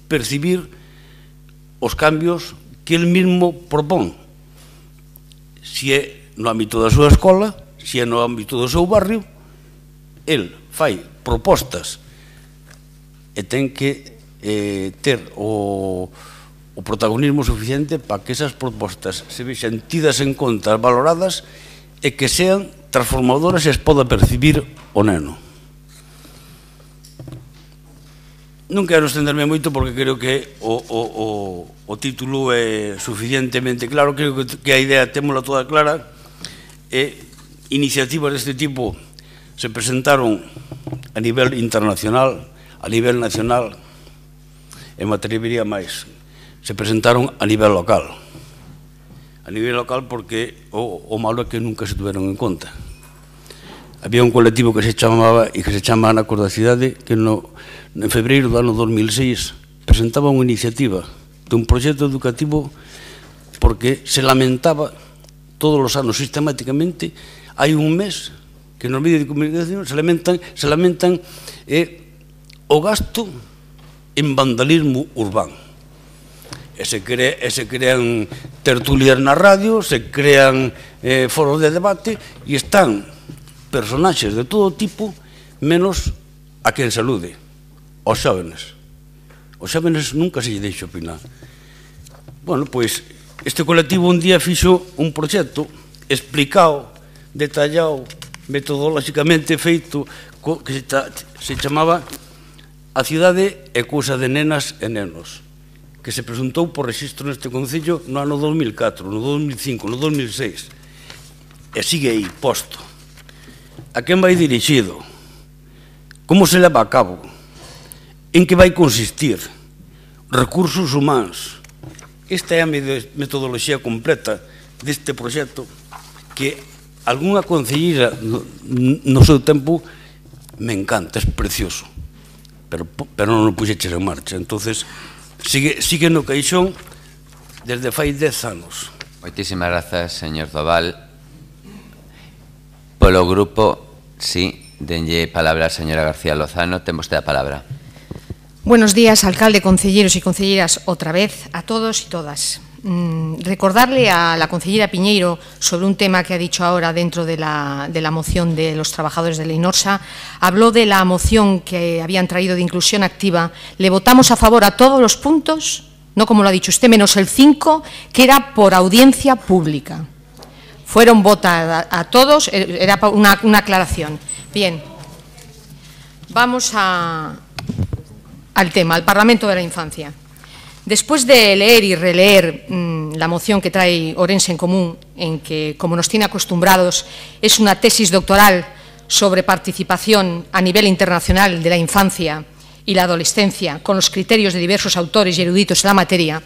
percibir os cambios que el mismo propón, se é no ámbito da súa escola, se é no ámbito do seu barrio. El fai propostas e ten que ter o protagonismo suficiente para que esas propostas se vexan tidas en conta, valoradas, e que sean transformadoras e as poda percibir o neno. Non quero estenderme moito porque creo que o título é suficientemente claro. Creo que a idea témola toda clara. Iniciativas deste tipo se presentaron a nivel internacional, a nivel nacional, e me atrevería máis, se presentaron a nivel local. A nivel local porque o malo é que nunca se tuveron en conta. Había un colectivo que se chamaba e que se chama Anacos da Cidade, que en febreiro do ano 2006 presentaba unha iniciativa dun proxecto educativo porque se lamentaba todos os anos sistemáticamente. Hai un mes que nos medios de comunicación se lamentan o gasto en vandalismo urbano. E se crean tertulias na radio, se crean foros de debate e están personaxes de todo tipo, menos a quen salude, os xóvenes. Os xóvenes nunca se lle deixa opinar. Bueno, pois, este colectivo un día fixo un proxecto explicado, detallado, metodolóxicamente feito, que se chamaba A cidade é cousa de nenas e nenos, que se presentou por rexistro neste concello no ano 2004, no 2005, no 2006, e sigue aí, posto. A quen vai dirixido? Como se leva a cabo? En que vai consistir? Recursos humanos. Esta é a metodoloxía completa deste proxecto que algunha concelleira no seu tempo me encanta, é precioso, pero non o puxeches en marcha. Entonces, sigue no caixón desde fai 10 anos. Moitísimas grazas, señor Doval. Polo grupo, sí, denlle palabra a señora García Lozano. Ten vostede a palabra. Buenos días, alcalde, concelleros y concelleras, otra vez, a todos y todas. Recordarle a la concellera Piñeiro sobre un tema que ha dicho ahora dentro de la moción de los trabajadores de la Inorsa. Habló de la moción que habían traído de inclusión activa. Le votamos a favor a todos los puntos, no como lo ha dicho usted, menos el 5, que era por audiencia pública. Fueron votadas a todos, era una aclaración. Bien, vamos al tema, al Parlamento de la Infancia. Después de leer y releer la moción que trae Orense en Común, en que, como nos tiene acostumbrados, es una tesis doctoral sobre participación a nivel internacional de la infancia y la adolescencia, con los criterios de diversos autores y eruditos en la materia,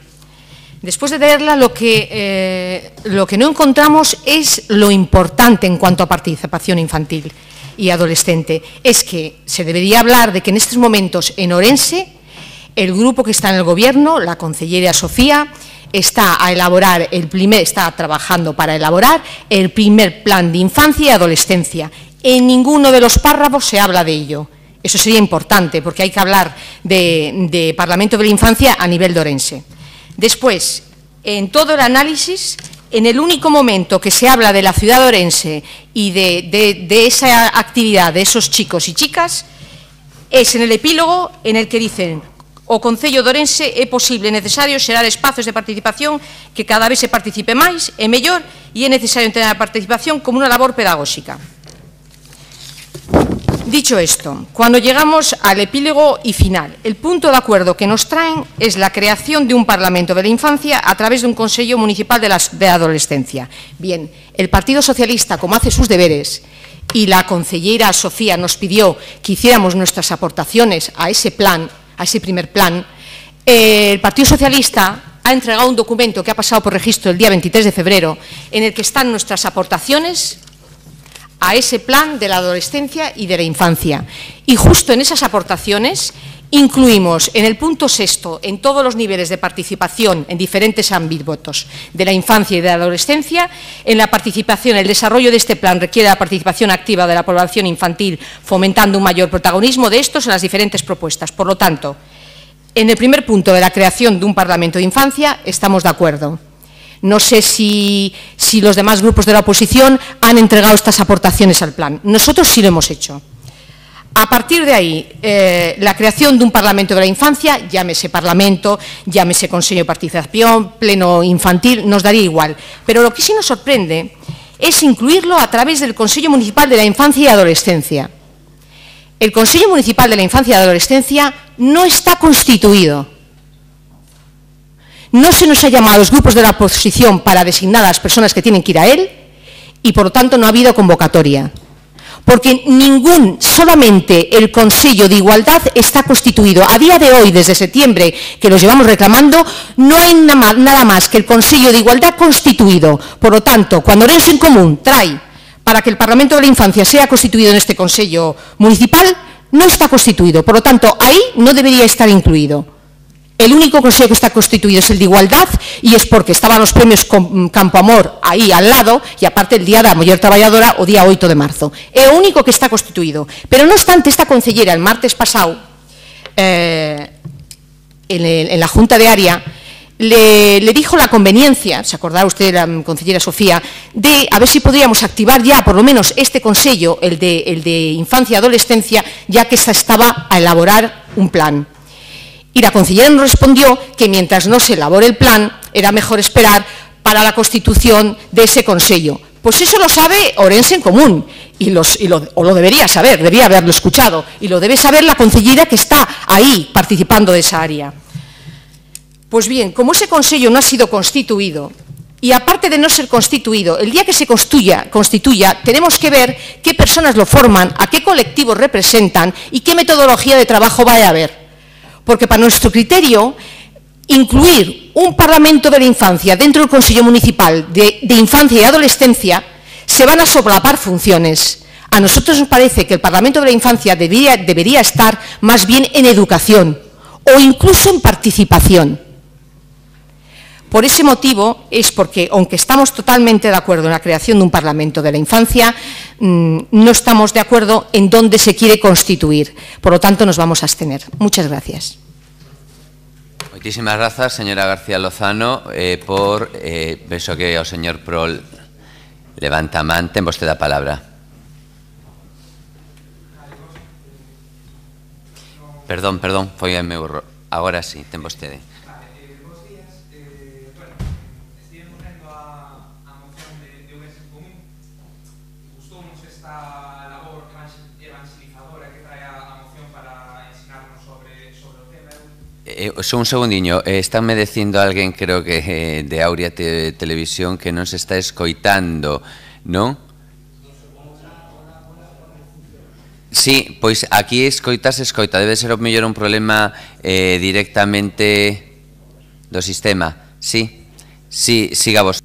después de leerla lo que no encontramos es lo importante en cuanto a participación infantil y adolescente. Es que se debería hablar de que en estos momentos en Orense el grupo que está en el gobierno, la concellera Sofía, está trabajando para elaborar el primer plan de infancia y adolescencia. En ninguno de los párrafos se habla de ello. Eso sería importante, porque hay que hablar de Parlamento de la Infancia a nivel de Orense. Después, en todo el análisis, en el único momento que se habla de la ciudad de Orense y de esa actividad de esos chicos y chicas, es en el epílogo en el que dicen: o Concello de Orense é posible e necesario xerar espazos de participación que cada vez se participe máis e mellor, e é necesario entender a participación como unha labor pedagóxica. Dicho esto, cuando llegamos al epílogo y final, el punto de acuerdo que nos traen es la creación de un Parlamento de la Infancia a través de un Consejo Municipal de Adolescencia. Bien, el Partido Socialista, como hace sus deberes, y la concellera Sofía nos pidió que hiciéramos nuestras aportaciones a ese plan, a ese primer plan, el Partido Socialista ha entregado un documento que ha pasado por registro el día 23 de febrero, en el que están nuestras aportaciones a ese plan de la adolescencia y de la infancia. Y justo en esas aportaciones incluimos en el punto 6, en todos los niveles de participación en diferentes ámbitos de la infancia y de la adolescencia, en la participación, el desarrollo de este plan requiere la participación activa de la población infantil, fomentando un mayor protagonismo de estos en las diferentes propuestas. Por lo tanto, En el primer punto de la creación de un Parlamento de Infancia estamos de acuerdo. No sé si los demás grupos de la oposición han entregado estas aportaciones al plan. Nosotros sí lo hemos hecho. A partir de ahí, la creación de un Parlamento de la Infancia, llámese Parlamento, llámese Consejo de Participación, Pleno Infantil, nos daría igual. Pero lo que sí nos sorprende es incluirlo a través del Consejo Municipal de la Infancia y Adolescencia. El Consejo Municipal de la Infancia y Adolescencia no está constituido. No se nos ha llamado a los grupos de la oposición para designar a las personas que tienen que ir a él y, por lo tanto, no ha habido convocatoria. Porque solamente el Consejo de Igualdad está constituido. A día de hoy, desde septiembre, que los llevamos reclamando, no hay nada más que el Consejo de Igualdad constituido. Por lo tanto, cuando Orense en Común trae para que el Parlamento de la Infancia sea constituido en este Consejo Municipal, no está constituido. Por lo tanto, ahí no debería estar incluido. El único consejo que está constituido es el de Igualdad y es porque estaban los premios Campo Amor ahí al lado y aparte el Día de la Mujer Trabajadora o día 8 de marzo. Es el único que está constituido. Pero no obstante, esta consellera el martes pasado, en la Junta de Área, le dijo la conveniencia, se acordará usted de la consellera Sofía, de a ver si podríamos activar ya por lo menos este consejo, el de Infancia y Adolescencia, ya que se estaba a elaborar un plan. Y la consellera nos respondió que mientras no se elabore el plan, era mejor esperar para la constitución de ese consejo. Pues eso lo sabe Orense en Común, o lo debería saber, debería haberlo escuchado, y lo debe saber la consellera que está ahí participando de esa área. Pues bien, como ese consejo no ha sido constituido, y aparte de no ser constituido, el día que se constituya, tenemos que ver qué personas lo forman, a qué colectivos representan y qué metodología de trabajo va a haber. Porque para nuestro criterio, incluir un Parlamento de la Infancia dentro del Consejo Municipal de Infancia y Adolescencia, se van a solapar funciones. A nosotros nos parece que el Parlamento de la Infancia debería estar más bien en educación o incluso en participación. Por ese motivo es porque, aunque estamos totalmente de acuerdo en la creación de un Parlamento de la Infancia, no estamos de acuerdo en dónde se quiere constituir. Por lo tanto, nos vamos a abstener. Muchas gracias. Muchísimas gracias, señora García Lozano, penso que o señor Prol levanta a man, ten vostede a palabra. Perdón, foi o meu error. Agora sí, ten vostede. Un segundiño, estánme dicindo alguén, creo que de Aurea Televisión, que non se está escoitando, non? Sí, pois aquí escoita, debe ser o mellor un problema directamente do sistema. Sí, siga vos.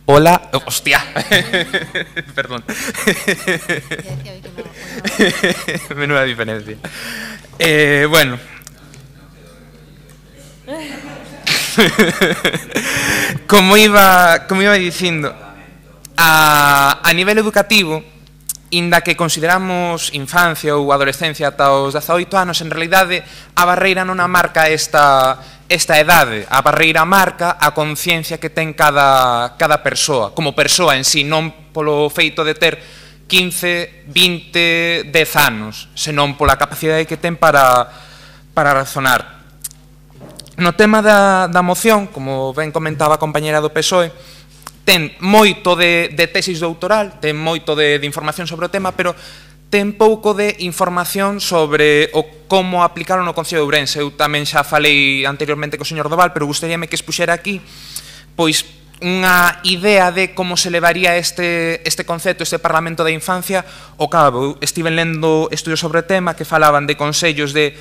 Hola, hostia, perdón. Menuda diferencia. Bueno. Como iba dicindo, a nivel educativo, inda que consideramos infancia ou adolescencia ata os 18 anos, en realidade a barreira non a marca esta edade, a barreira marca a conciencia que ten cada persoa, como persoa en sí, non polo feito de ter 15, 20, 10 anos, senón pola capacidade que ten para razonar. No tema da moción, como ben comentaba a compañera do PSOE, ten moito de tesis doutoral, ten moito de información sobre o tema, pero ten pouco de información sobre como aplicarlo no Concello de Ourense. Eu tamén xa falei anteriormente co señor Doval, pero gustaríame que expuxera aquí pois unha idea de como se levaría este concepto, este Parlamento da Infancia ao cabo. Estiven lendo estudios sobre o tema que falaban de consellos de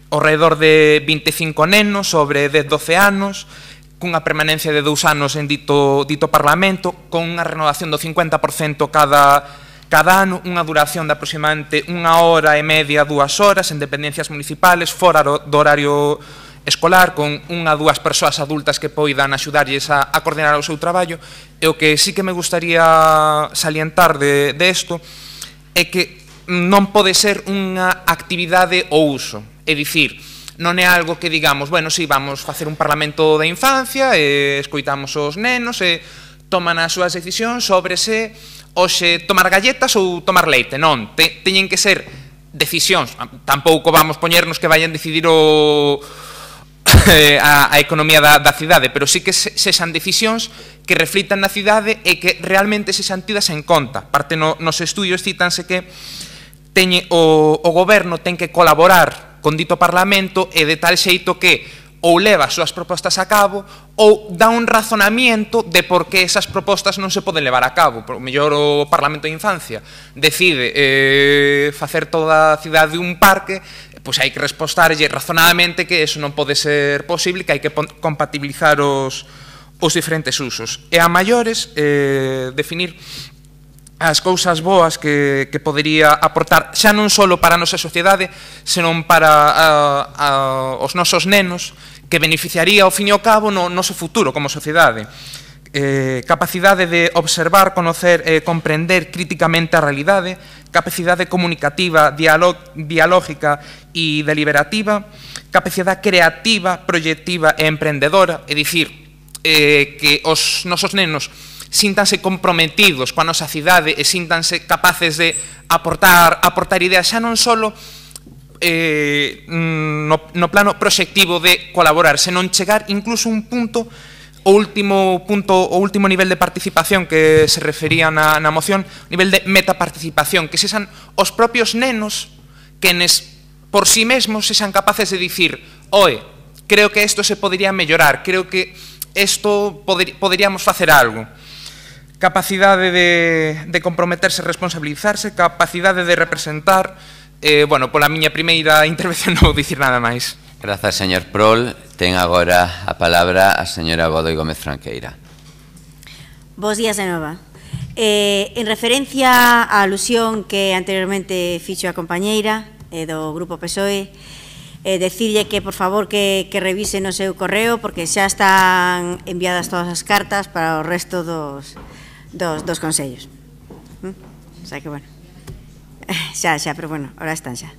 ao redor de 25 nenos sobre 10-12 anos, cunha permanencia de 2 anos en dito Parlamento, con unha renovación do 50% cada ano, unha duración de aproximadamente 1 hora e media, 2 horas, en dependencias municipales, fora do horario escolar, con 1 a 2 persoas adultas que poidan axudarlles a coordinar o seu traballo. E o que sí que me gustaría salientar de isto é que non pode ser unha actividade ao uso, é dicir, non é algo que digamos, bueno, si vamos facer un Parlamento da Infancia e escoitamos os nenos e toman as súas decisións sobre se hoxe tomar galletas ou tomar leite. Non, teñen que ser decisións. Tampouco vamos poñernos que vayan decidir a economía da cidade, pero sí que sexan decisións que reflitan na cidade e que realmente sexan tidas en conta. Parte nos estudios cítanse que o goberno ten que colaborar con dito Parlamento e de tal xeito que ou leva as súas propostas a cabo ou dá un razonamiento de por que esas propostas non se poden levar a cabo. Por mellor o Parlamento de Infancia decide facer toda a cidade un parque, pois hai que respostarlle razonadamente que eso non pode ser posible, que hai que compatibilizar os diferentes usos. E a maiores, definir as cousas boas que podería aportar xa non só para a nosa sociedade, senón para os nosos nenos, que beneficiaría ao fin e ao cabo no noso futuro como sociedade. Capacidade de observar, conocer e comprender críticamente a realidade, capacidade comunicativa, dialógica e deliberativa, capacidade creativa, proyectiva e emprendedora, é dicir, que os nosos nenos síntanse comprometidos coa nosa cidade e síntanse capaces de aportar ideas xa non só no plano proxectivo de colaborar, senón chegar incluso un punto, o último nivel de participación que se refería na moción, nivel de metaparticipación, que sexan os propios nenos que por sí mesmos sexan capaces de dicir, oe, creo que isto se podría mellorar, creo que isto poderíamos facer algo. Capacidade de comprometerse e responsabilizarse, capacidade de representar. Bueno, pola miña primeira intervención non vou dicir nada máis. Grazas, señor Prol. Ten agora a palabra a señora Godoy Gómez Franqueira. Bos días de nova. En referencia á alusión que anteriormente fixo a compañeira do Grupo PSOE, decirlle que, por favor, que revisen o seu correo, porque xa están enviadas todas as cartas para o resto dos consellos. O sea que, bueno, xa, pero bueno, ahora están xa.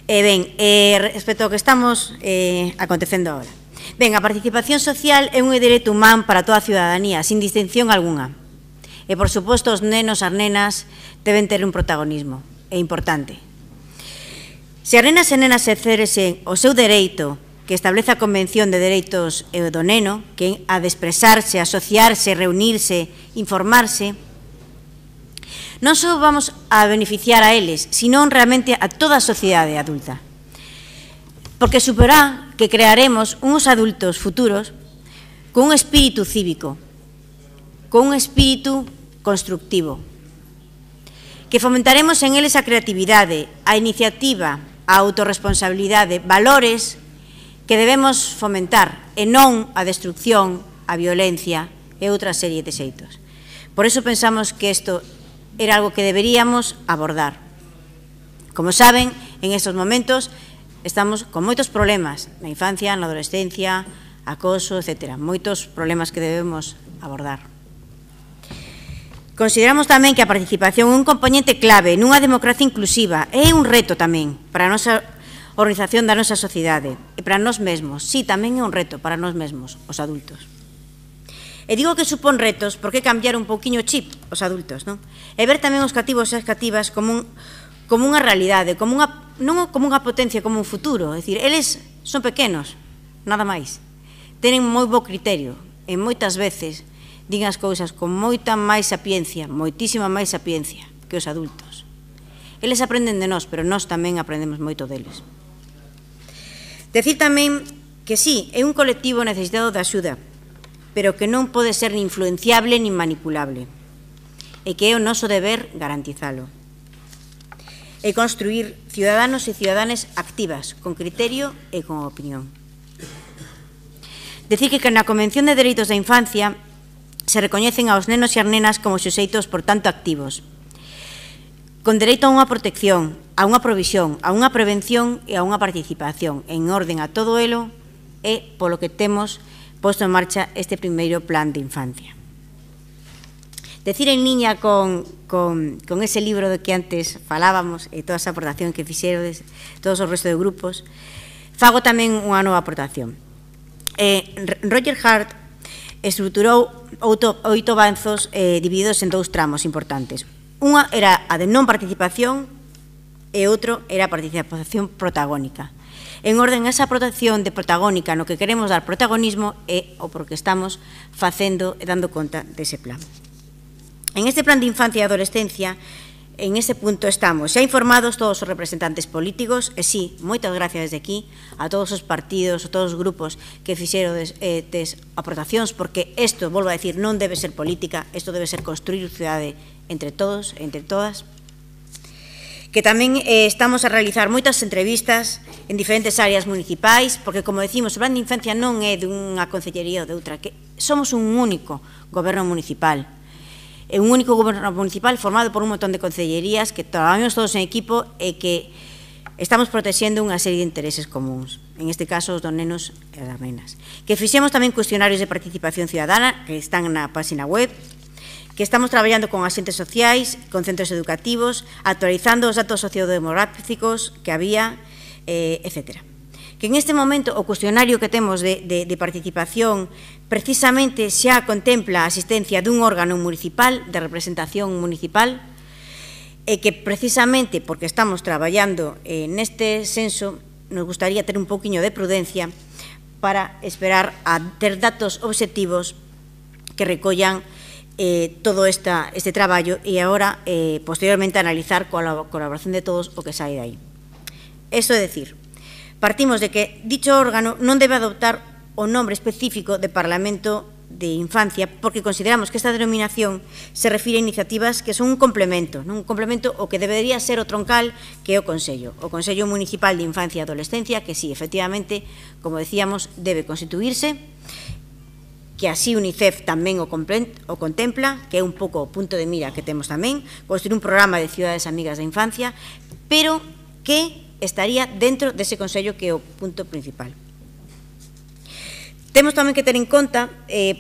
Respecto ao que estamos acontecendo agora. Ben, a participación social é un dereito humán para toda a ciudadanía, sin distinción algunha. E, por suposto, os nenos e as nenas deben ter un protagonismo, é importante. Se as nenas e nenas exercen o seu dereito que establece a Convención de Dereitos do Neno, que a de expresarse, asociarse, reunirse, informarse, non só vamos a beneficiar a eles, senón realmente a toda a sociedade adulta. Porque suporá que crearemos uns adultos futuros con un espírito cívico, con un espírito constructivo, que fomentaremos en eles a creatividade, a iniciativa, a autorresponsabilidade, valores que debemos fomentar e non a destrucción, a violencia e outra serie de xeitos. Por iso pensamos que isto era algo que deberíamos abordar. Como saben, en estes momentos estamos con moitos problemas na infancia, na adolescencia, acoso, etc. Moitos problemas que debemos abordar. Consideramos tamén que a participación é un componente clave nunha democracia inclusiva, é un reto tamén para a nosa organización da nosa sociedade e para nós mesmos. Sí, tamén é un reto para nós mesmos, os adultos. E digo que supón retos porque cambiar un pouquiño o chip os adultos, non? E ver tamén os cativos e as cativas como unha realidade, non como unha potencia, como un futuro. É dicir, eles son pequenos, nada máis. Tenen moi bo criterio e moitas veces din as cousas con moita máis sapiencia, moitísima máis sapiencia que os adultos. Eles aprenden de nós, pero nós tamén aprendemos moito deles. Decir tamén que sí, é un colectivo necesitado de axuda, pero que non pode ser ni influenciable ni manipulable, e que é o noso deber garantizalo. E construir ciudadanos e ciudadanas activas, con criterio e con opinión. Decir que na Convención de Dereitos da Infancia se recoñecen aos nenos e as nenas como suxeitos, por tanto, activos, con dereito a unha protección, a unha provisión, a unha prevención e a unha participación en orden a todo elo, e polo que temos posto en marcha este primeiro plan de infancia. Decir en liña con ese libro de que antes falábamos e toda esa aportación que fixeron todos os restos de grupos, fago tamén unha nova aportación. Roger Hart estruturou 8 avanzos divididos en 2 tramos importantes. Unha era a de non participación e outro era a participación protagónica. En orden a esa protección de protagónica no que queremos dar protagonismo é o porque estamos facendo e dando conta dese plan. En este plan de infancia e adolescencia, en ese punto estamos xa informados todos os representantes políticos e sí, moitas gracias desde aquí a todos os partidos, a todos os grupos que fixeron des aportacións, porque isto, volvo a decir, non debe ser política, isto debe ser construir cidade entre todos e entre todas. Que tamén estamos a realizar moitas entrevistas en diferentes áreas municipais, porque, como decimos, o plan de infancia non é dunha concellería ou de outra, que somos un único goberno municipal. É un único goberno municipal formado por un montón de concellerías que traballamos todos en equipo e que estamos protexendo unha serie de intereses comuns, en este caso os dos nenos e das nenas. Que fixemos tamén cuestionarios de participación ciudadana que están na página web, que estamos traballando con agentes sociais, con centros educativos, actualizando os datos sociodemográficos que había, etc. Que en este momento o cuestionario que temos de participación precisamente xa contempla a asistencia dun órgano municipal, de representación municipal, e que precisamente porque estamos traballando neste senso, nos gustaría ter un pouquiño de prudencia para esperar a ter datos obxectivos que recollan todo este traballo e agora, posteriormente, analizar coa colaboración de todos o que sai de aí. Isto é dicir, partimos de que dicho órgano non debe adoptar o nombre específico de Parlamento de Infancia, porque consideramos que esta denominación se refire a iniciativas que son un complemento, non? Un complemento o que debería ser o troncal, que é o Consello Municipal de Infancia e Adolescencia, que sí, efectivamente, como decíamos, debe constituirse, que así UNICEF tamén o contempla, que é un pouco o punto de mira que temos tamén, construir un programa de cidades amigas da infancia, pero que estaría dentro dese Consello que é o punto principal. Temos tamén que ter en conta,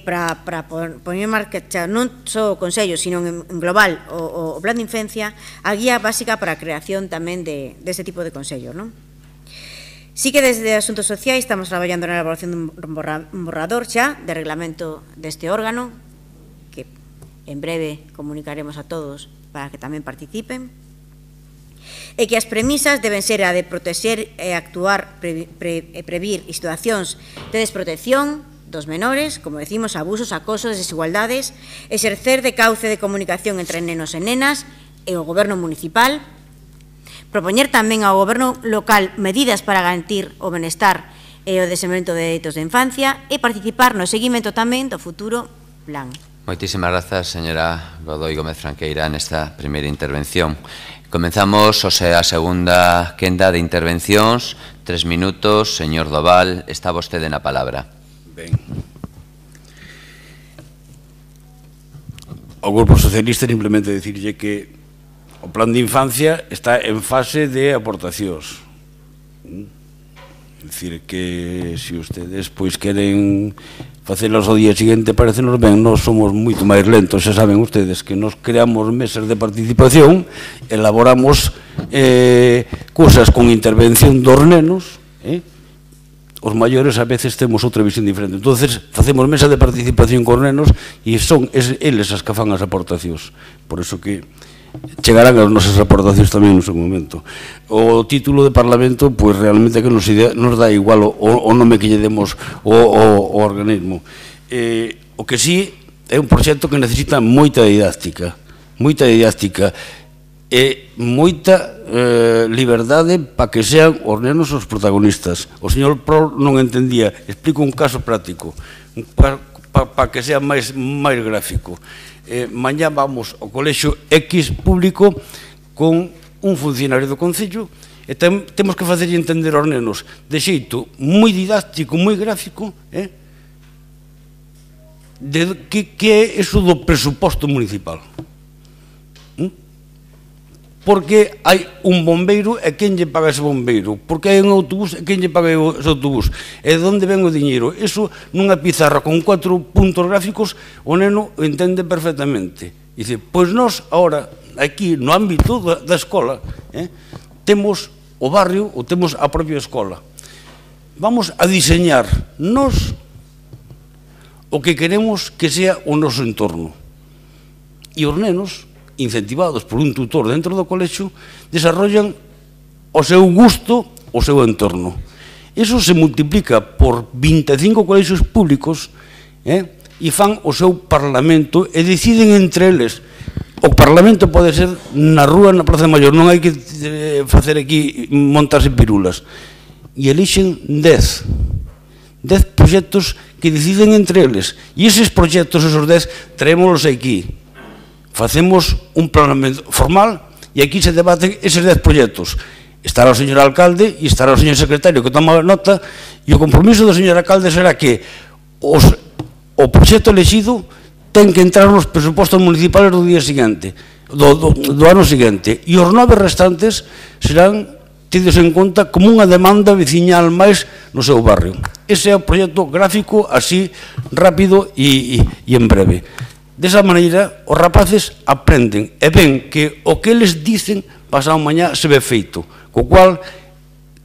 para poner en marcha non só o Consello, sino en global o Plan de Infancia, a guía básica para a creación tamén deste tipo de Consello, non? Sí que desde Asuntos Sociais estamos traballando na elaboración dun borrador xa de reglamento deste órgano, que en breve comunicaremos a todos para que tamén participen, e que as premisas deben ser a de protexer e actuar e previr situacións de desprotección dos menores, como decimos, abusos, acosos, desigualdades, exercer de cauce de comunicación entre nenos e nenas e o goberno municipal, propoñer tamén ao goberno local medidas para garantir o benestar e o desenvolvemento de dereitos de infancia e participar no seguimento tamén do futuro plan. Moitísimas grazas, señora Godoy Gómez Franqueira, nesta primeira intervención. Comenzamos a segunda quenda de intervencións. 3 minutos. Señor Doval, está vostede na palabra. Ben. ao Grupo Socialista simplemente dicirlle que o plan de infancia está en fase de aportacións. É dicir, que se ustedes pois queren facelas ao día seguinte, parecenos ben, nós somos moito máis lentos, xa saben ustedes que nos creamos mesas de participación, elaboramos cousas con intervención dos nenos, os maiores a veces temos outra visión diferente. Entonces, facemos mesa de participación con nenos e son eles as que fan as aportacións. Por iso que chegarán as nosas aportacións tamén no seu momento. O título de Parlamento, pois realmente que nos dá igual o nome que lle demos o organismo. O que sí é un proxecto que necesita moita didáctica e moita liberdade para que sean os nenos os protagonistas. O señor Prol non entendía, explico un caso práctico para que sea máis gráfico. Mañá vamos ao colexio X público con un funcionario do Concello e temos que facerlle entender aos nenos de xeito moi didáctico, moi gráfico, de que é iso do presuposto municipal. Porque hai un bombeiro e quen lle paga ese bombeiro, porque hai un autobús e quen lle paga ese autobús, e de onde ven o diñeiro. Iso nunha pizarra con 4 puntos gráficos o neno o entende perfectamente. E dice, pois nós agora, aquí no ámbito da escola, temos o barrio ou temos a propia escola. Vamos a diseñar nós o que queremos que sea o noso entorno. E os nenos, incentivados por un tutor dentro do colexio, desarrollan o seu gusto, o seu entorno. Iso se multiplica por 25 colexios públicos e fan o seu parlamento e deciden entre eles. O parlamento pode ser na rúa, na Praza Maior, non hai que facer aquí montarse pirulas. E elixen 10 proxectos que deciden entre eles. E eses proxectos, esos 10, traémoslos aquí. Facemos un planeamento formal e aquí se debaten eses 10 proxectos. Estará o señor alcalde e estará o señor secretario que toma nota e o compromiso do señor alcalde será que o proxecto elexido ten que entrar nos presupostos municipales do día seguinte, do ano seguinte, e os 9 restantes serán tidos en conta como unha demanda veciñal máis no seu barrio. Ese é o proxecto gráfico así rápido e en breve. Desa maneira, os rapaces aprenden e ven que o que eles dicen pasado mañá se ve feito, co cual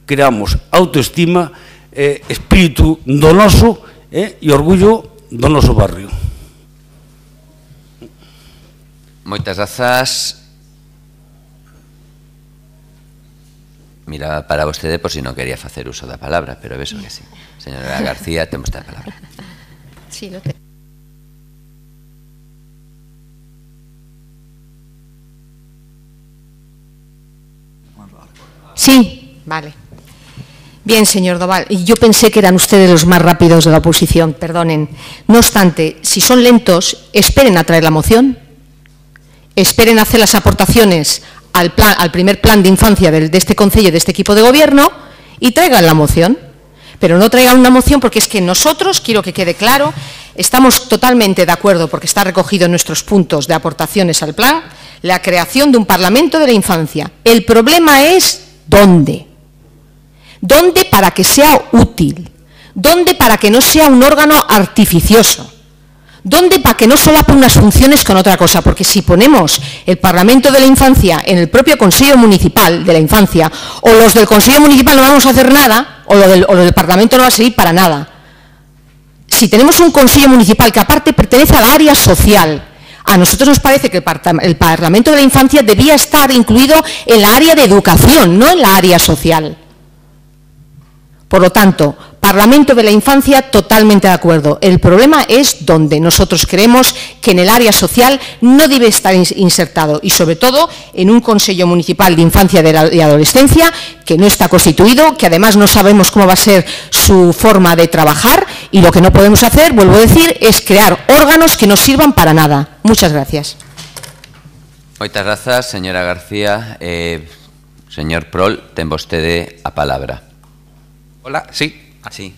creamos autoestima, espírito do noso e orgullo do noso barrio. Moitas grazas. Miraba para vostede por si non quería facer uso da palabra, pero vexo que sí. Señora García, ten vostede a palabra. Sí, lo tengo. Sí, vale. Bien, señor Doval, yo pensé que eran ustedes los más rápidos de la oposición, perdonen. No obstante, si son lentos, esperen a traer la moción, esperen a hacer las aportaciones al primer plan de infancia de este Concello, de este equipo de gobierno, y traigan la moción. Pero no traigan una moción porque es que nosotros, quiero que quede claro, estamos totalmente de acuerdo, porque está recogido en nuestros puntos de aportaciones al plan, la creación de un Parlamento de la Infancia. El problema es ¿dónde? ¿Dónde para que sea útil? ¿Dónde para que no sea un órgano artificioso? ¿Dónde para que no solape unas funciones con otra cosa? Porque si ponemos el Parlamento de la Infancia en el propio Consejo Municipal de la Infancia, o los del Consejo Municipal no vamos a hacer nada, o lo del Parlamento no va a servir para nada. Si tenemos un Consejo Municipal que aparte pertenece al área social, a nosotros nos parece que el Parlamento de la Infancia debía estar incluido en la área de educación, no en la área social. Por lo tanto, Parlamento de la Infancia, totalmente de acuerdo. El problema es donde nosotros creemos que en el área social no debe estar insertado y, sobre todo, en un Consejo Municipal de Infancia y Adolescencia que no está constituido, que además no sabemos cómo va a ser su forma de trabajar y lo que no podemos hacer, vuelvo a decir, es crear órganos que no sirvan para nada. Muchas gracias. Moitas grazas, señora García. Señor Prol, ten vostede a palabra. Hola, sí. Sí.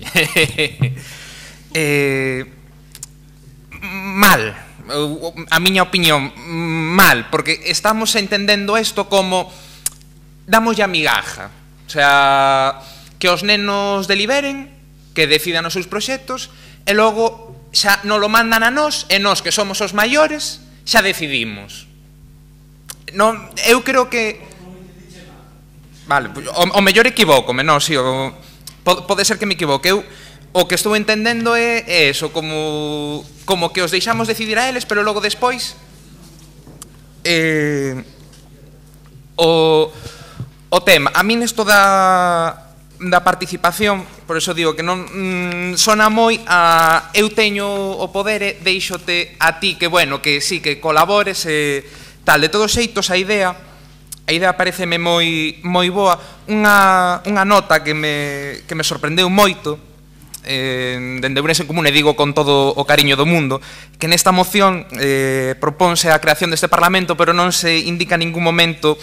Mal. a miña opinión, mal, porque estamos entendendo isto como damos a migaja, o sea, que os nenos deliberen, que decidan os seus proxectos, e logo xa non lo mandan a nós, e nós que somos os maiores xa decidimos. Non, eu creo que vale, o mellor equivócome, non, si, pode ser que me equivoque. Eu o que estou entendendo é eso, como que os deixamos decidir a eles, pero logo despois o tema, a min isto da participación, por eso digo que non sona moi a eu teño o poder e deixote a ti que, bueno, que sí, que colabores e tal. De todos xeitos, a idea pareceme moi boa. Unha nota que me sorprendeu moito dende Ourense en Común, e digo con todo o cariño do mundo, que nesta moción proponse a creación deste Parlamento, pero non se indica en ningún momento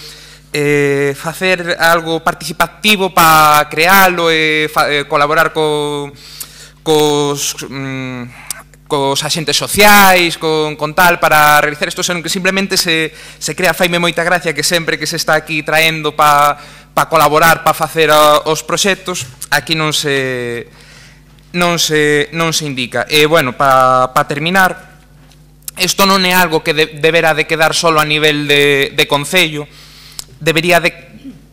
facer algo participativo para crealo e colaborar cos axentes sociais, con tal, para realizar isto, senón que simplemente se crea. Faime moita gracia que sempre que se está aquí traendo para colaborar, para facer os proxectos, aquí non se indica. E, bueno, para terminar, isto non é algo que debera de quedar solo a nivel de concello, debería de,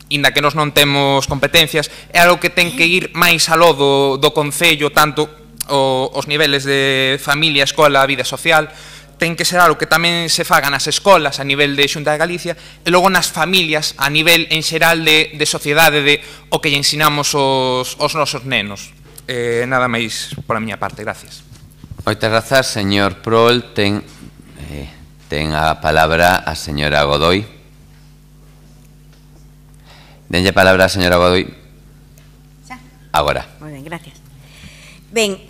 inda que nós non temos competencias, é algo que ten que ir máis aló do concello, tanto os niveles de familia, escola, vida social, ten que ser algo que tamén se faga nas escolas a nivel de Xunta de Galicia e logo nas familias a nivel en xeral de sociedade, de o que lle ensinamos os nosos nenos. Nada máis pola miña parte, gracias. Moitas grazas, señor Prol. Ten a palabra a señora Godoy. Denlle a palabra a señora Godoy. Xa? Agora. Moi ben, gracias. Ben,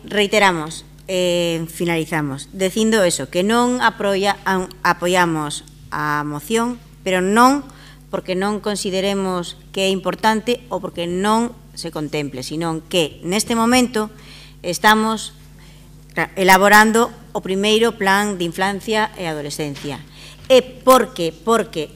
reiteramos, finalizamos, dicindo eso, que non apoiamos a moción, pero non porque non consideremos que é importante ou porque non se contemple, sino que neste momento estamos elaborando o primeiro plan de infancia e adolescencia. E porque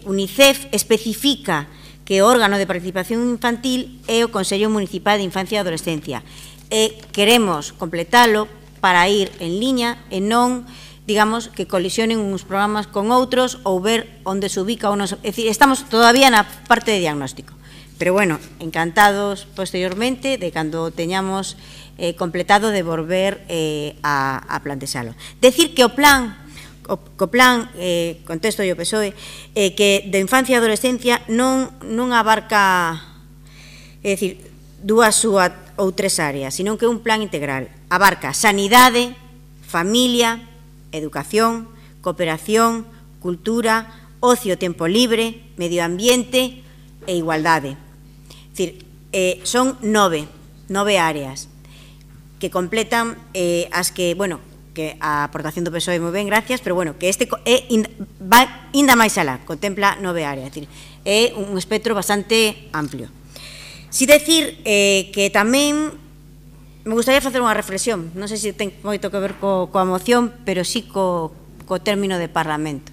UNICEF especifica que o órgano de participación infantil é o Consello Municipal de Infancia e Adolescencia. E queremos completalo para ir en liña e non, digamos, que colisionen uns programas con outros ou ver onde se ubica o noso... É dicir, estamos todavía na parte de diagnóstico. Pero, bueno, encantados posteriormente de cando teñamos completado de volver a plantexalo. Decir que o plan, contesto yo PSOE, que de infancia e adolescencia non abarca, é dicir, dúas ou tres áreas, sino que é un plan integral. Abarca sanidade, familia, educación, cooperación, cultura, ocio, tempo libre, medio ambiente e igualdade. É dicir, son 9 áreas que completan as que, bueno, que a aportación do PSOE moi ben, gracias, pero, bueno, que este va ainda máis alá, contempla 9 áreas, é dicir, é un espectro bastante amplio. Si decir que tamén me gustaría facer unha reflexión, non sei se ten moito que ver coa moción, pero sí co término de parlamento.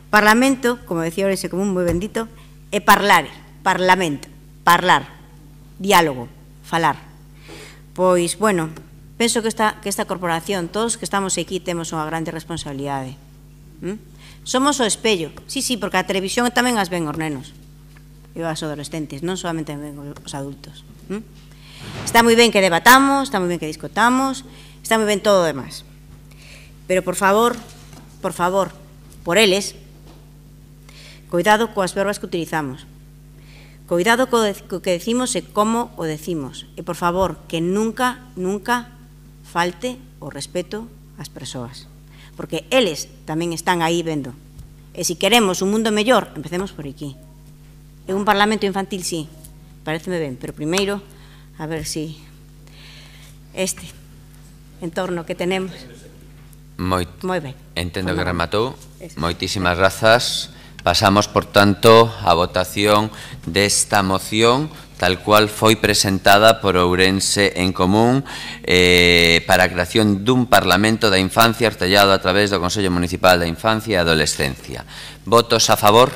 Parlamento, como decía Ourense Común, moi bendito, é parlamento, parlar, diálogo, falar. Pois, bueno, penso que esta corporación, todos que estamos aquí, temos unha grande responsabilidade. Somos o espello, sí, porque a televisión tamén as ven os nenos e os adolescentes, non solamente ven os adultos. Está moi ben que debatamos, está moi ben que discutamos, está moi ben todo o demás. Pero, por favor, por eles, cuidado coas verbas que utilizamos. Cuidado co que decimos e como o decimos. E, por favor, que nunca falte o respeto ás persoas. Porque eles tamén están aí vendo. E se queremos un mundo mellor, empecemos por aquí. E un parlamento infantil, sí, pareceme ben, pero primeiro, a ver si este entorno que tenemos... Moi ben. Entendo que rematou. Moitísimas grazas. Pasamos, por tanto, a votación desta moción tal cual foi presentada por Ourense en Común para a creación dun Parlamento da Infancia artellado a través do Consello Municipal da Infancia e Adolescencia. Votos a favor?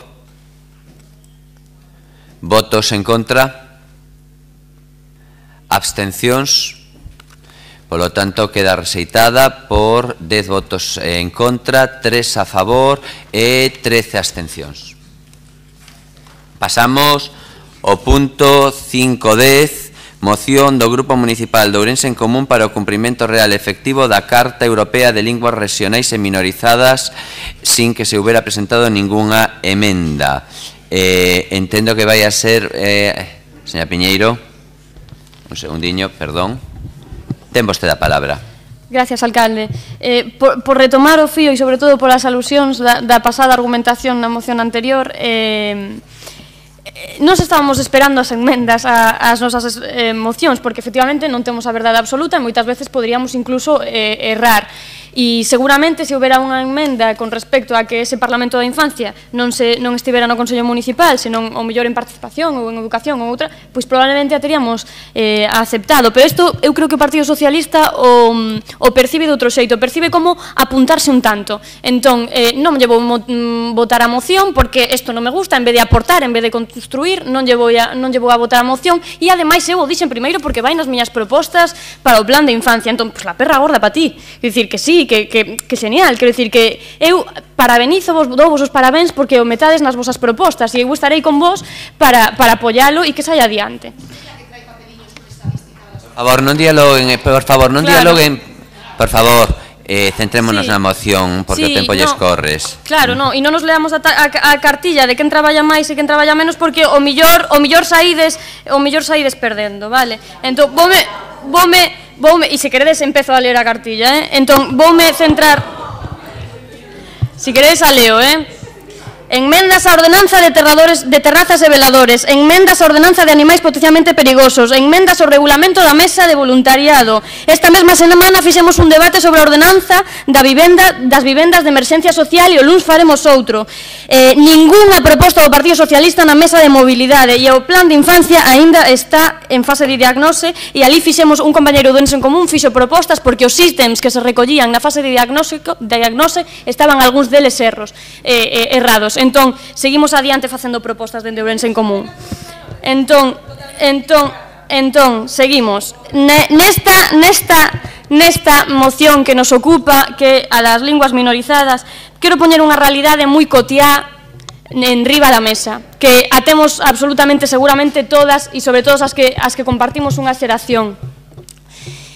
Votos en contra? Abstencións? Polo tanto, queda rexeitada por 10 votos en contra, 3 a favor e 13 abstencións. Pasamos ao punto 5.10, moción do Grupo Municipal de Ourense en Común para o cumprimento real e efectivo da Carta Europea de Linguas Regionais e Minorizadas sin que se houbera presentado ningunha emenda. Entendo que vai a ser... señora Piñeiro, un segundiño, perdón. Ten vostede a palabra. Gracias, alcalde. Por retomar o fío e, sobre todo, polas alusións da pasada argumentación na moción anterior, nós estábamos esperando as enmendas ás nosas mocións, porque efectivamente non temos a verdade absoluta e moitas veces poderíamos incluso errar. E seguramente se houbera unha enmenda con respecto a que ese Parlamento da Infancia non estivera no Consello Municipal, senón o mellor en participación ou en educación ou outra, pois probablemente a teríamos aceptado. Pero isto eu creo que o Partido Socialista o percibe de outro xeito, percibe como apuntarse un tanto. Entón, non lle vou votar a moción porque isto non me gusta, en vez de aportar, en vez de construir, non lle vou a votar a moción e ademais eu o dixen primeiro porque vai nas miñas propostas para o plan de infancia. Entón, pois la perra gorda para ti. Quer dicir que sí, que genial, quero dicir que eu parabenizo vos, dou vos os parabéns porque o metades nas vosas propostas e eu estarei con vos para apoialo e que saia adiante. Por favor, non dialoguen, por favor, centrémonos na moción porque o tempo lles corres. Claro, e non nos leamos a cartilla de quen traballa máis e quen traballa menos porque o millor saídes perdendo, vale? Entón, voume, e se queredes empezo a ler a cartilla, entón voume centrar, se queredes a leo, enmendas á ordenanza de terrazas e veladores, enmendas á ordenanza de animais potencialmente perigosos, enmendas ao regulamento da mesa de voluntariado. Esta mesma semana fixemos un debate sobre a ordenanza das vivendas de emerxencia social e o luns faremos outro. Ningunha proposta do Partido Socialista na mesa de mobilidade e o plan de infancia aínda está en fase de diagnose e ali fixemos un compañeiro do Ourense en Común fixo propostas porque os ítems que se recollían na fase de diagnose estaban algúns deles errados. Entón, seguimos adiante facendo propostas dende Ourense en Común. Entón, seguimos. Nesta moción que nos ocupa, que a das linguas minorizadas, quero poñer unha realidade moi cotiá en riba da mesa, que a temos absolutamente, seguramente todas, e sobre todo as que compartimos unha xeración.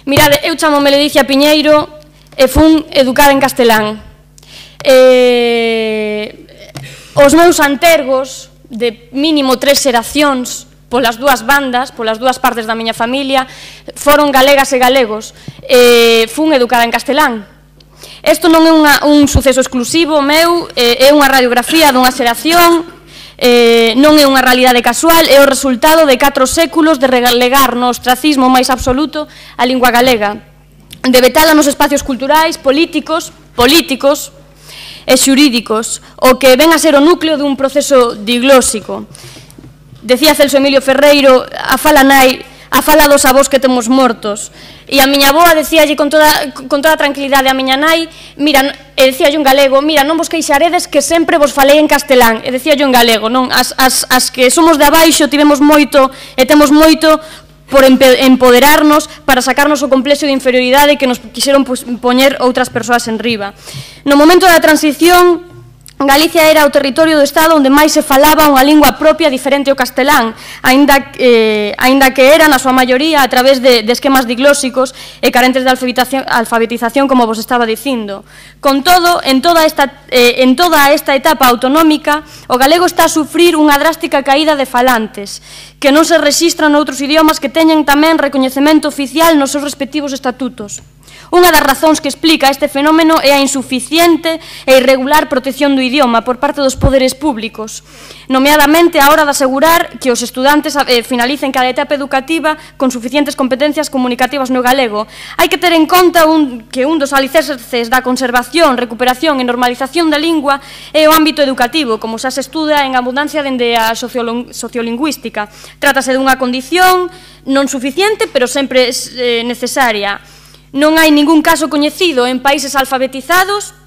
Mirade, eu chamome Ledicia Piñeiro e fun educada en castelán. Os meus antergos, de mínimo 3 xeracións, polas dúas bandas, polas dúas partes da miña familia, foron galegas e galegos. Fun educada en castelán. Isto non é un suceso exclusivo meu, é unha radiografía dunha xeración, non é unha realidade casual, é o resultado de 4 séculos de relegar no ostracismo máis absoluto a lingua galega, de vetala nos espacios culturais, políticos e xurídicos, o que ven a ser o núcleo dun proceso diglósico. Decía Celso Emilio Ferreiro, a fala nai, a fala dos avós que temos mortos. E a miña avoa decíalle con toda tranquilidade a miña nai, mira, e decíalle en galego, mira, non vos queixaredes que sempre vos falei en castelán, e decíalle en galego, non? As que somos de abaixo tivemos moito e temos moito por empoderarnos para sacarnos o complexo de inferioridade que nos quixeron poñer outras persoas en riba. No momento da transición, Galicia era o territorio do Estado onde máis se falaba unha lingua propia diferente ao castelán, aínda que era, na súa maioría, a través de esquemas diglóxicos e carentes de alfabetización, como vos estaba dicindo. Con todo, en toda esta etapa autonómica, o galego está a sufrir unha drástica caída de falantes, que non se rexistran noutros idiomas que teñen tamén recoñecemento oficial nos seus respectivos estatutos. Unha das razóns que explica este fenómeno é a insuficiente e irregular protección do idioma por parte dos poderes públicos, nomeadamente a hora de asegurar que os estudantes finalicen cada etapa educativa con suficientes competencias comunicativas no galego. Hai que ter en conta que un dos alicerces da conservación, recuperación e normalización da lingua é o ámbito educativo, como xa se estuda en abundancia dende a sociolingüística. Trátase dunha condición non suficiente, pero sempre necesaria. Non hai ningún caso coñecido en países alfabetizados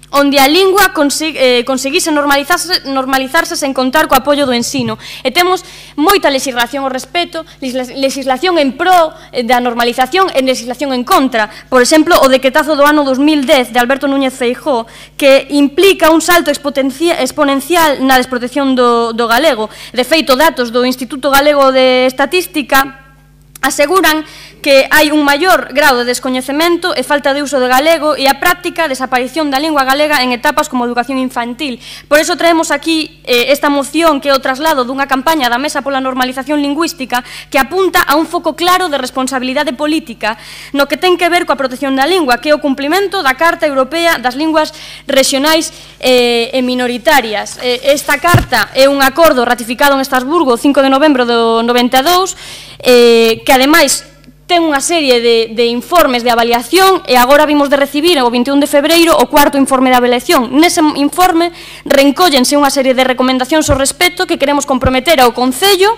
onde a lingua conseguise normalizarse sen contar co apoio do ensino. E temos moita legislación ao respecto, legislación en pro da normalización e legislación en contra. Por exemplo, o decretazo do ano 2010 de Alberto Núñez Feijóo, que implica un salto exponencial na desprotección do galego. De feito, datos do Instituto Galego de Estatística aseguran que hai un maior grado de descoñecemento e falta de uso do galego e a práctica desaparición da lingua galega en etapas como a educación infantil. Por iso traemos aquí esta moción que é o traslado dunha campaña da Mesa pola Normalización Lingüística que apunta a un foco claro de responsabilidade política no que ten que ver coa protección da lingua, que é o cumplimento da Carta Europea das Linguas Rexionais e Minoritarias. Esta carta é un acordo ratificado en Estrasburgo o 5 de novembro do 92 que ademais ten unha serie de informes de avaliación e agora vimos de recibir o 21 de febreiro o cuarto informe de avaliación. Nese informe rencóllense unha serie de recomendacións ao respecto que queremos comprometer ao Concello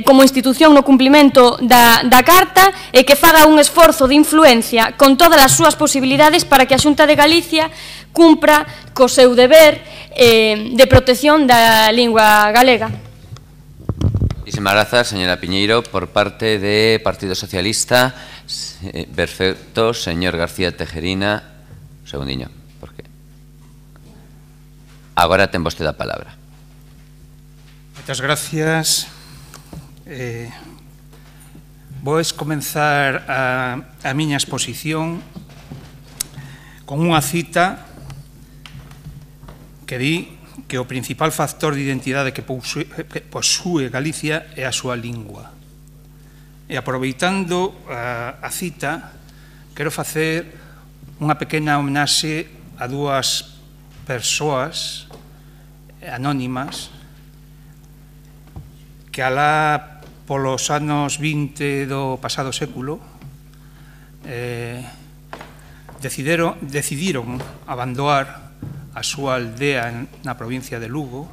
como institución no cumplimento da Carta e que faga un esforzo de influencia con todas as súas posibilidades para que a Xunta de Galicia cumpra co seu deber de protección da lingua galega. Muchísimas gracias, señora Piñeiro. Por parte de Partido Socialista, perfecto, señor García Tejerina. Un segundiño, porque agora ten vostede a palabra. Moitas gracias. Vou comenzar a miña exposición con unha cita que di que o principal factor de identidade que posúe Galicia é a súa lingua. E aproveitando a cita, quero facer unha pequena homenaxe a dúas persoas anónimas que alá polos anos 20 do pasado século decidiron abandonar a súa aldea na provincia de Lugo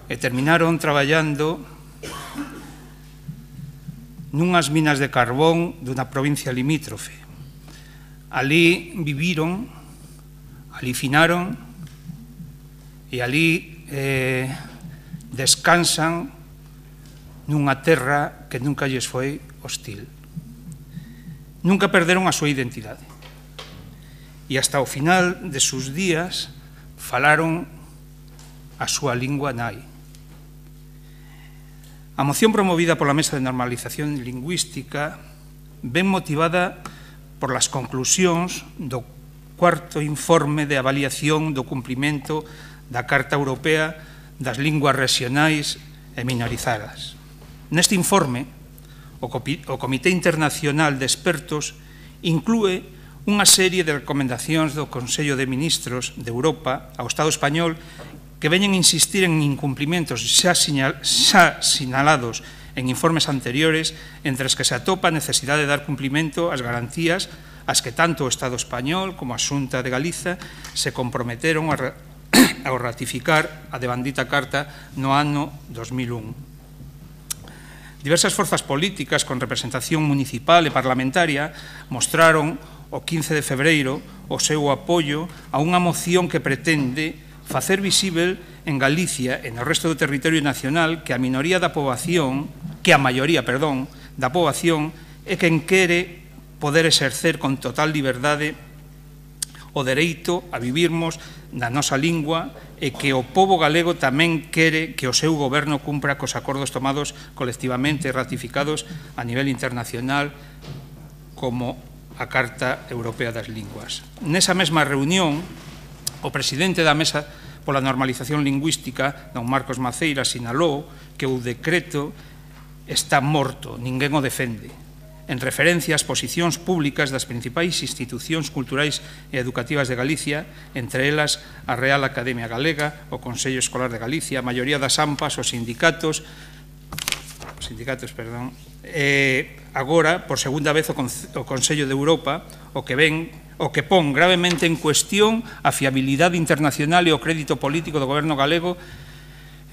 e terminaron traballando nunhas minas de carbón dunha provincia limítrofe. Alí viviron, alí finaron e alí descansan nunha terra que nunca lles foi hostil. Nunca perderon a súa identidade. E hasta o final de sus días falaron a súa lingua nai. A moción promovida pola Mesa de Normalización Lingüística ven motivada por las conclusións do cuarto informe de avaliación do cumprimento da Carta Europea das Linguas Rexionais e Minorizadas. Neste informe, o Comité Internacional de Expertos inclúe unha serie de recomendacións do Consello de Ministros de Europa ao Estado español que veñen a insistir en incumplimentos xa sinalados en informes anteriores, entre os que se atopa a necesidade de dar cumprimento ás garantías ás que tanto o Estado español como a Xunta de Galiza se comprometeron ao ratificar a devandita Carta no ano 2001. Diversas forzas políticas con representación municipal e parlamentaria mostraron o 15 de febreiro o seu apoio a unha moción que pretende facer visível en Galicia e no resto do territorio nacional que a maioría da poboación é quen quere poder exercer con total liberdade o dereito a vivirmos na nosa lingua e que o pobo galego tamén quere que o seu goberno cumpra cos acordos tomados colectivamente e ratificados a nivel internacional como a Carta Europea das Linguas. Nesa mesma reunión, o presidente da Mesa pola Normalización Lingüística, don Marcos Maceira, sinalou que o decreto está morto, ninguén o defende. en referencia ás posicións públicas das principais institucións culturais e educativas de Galicia, entre elas a Real Academia Galega, o Consello Escolar de Galicia, a maioría das AMPAs, os sindicatos, agora, por segunda vez, o Consello de Europa, o que pon gravemente en cuestión a fiabilidade internacional e o crédito político do goberno galego,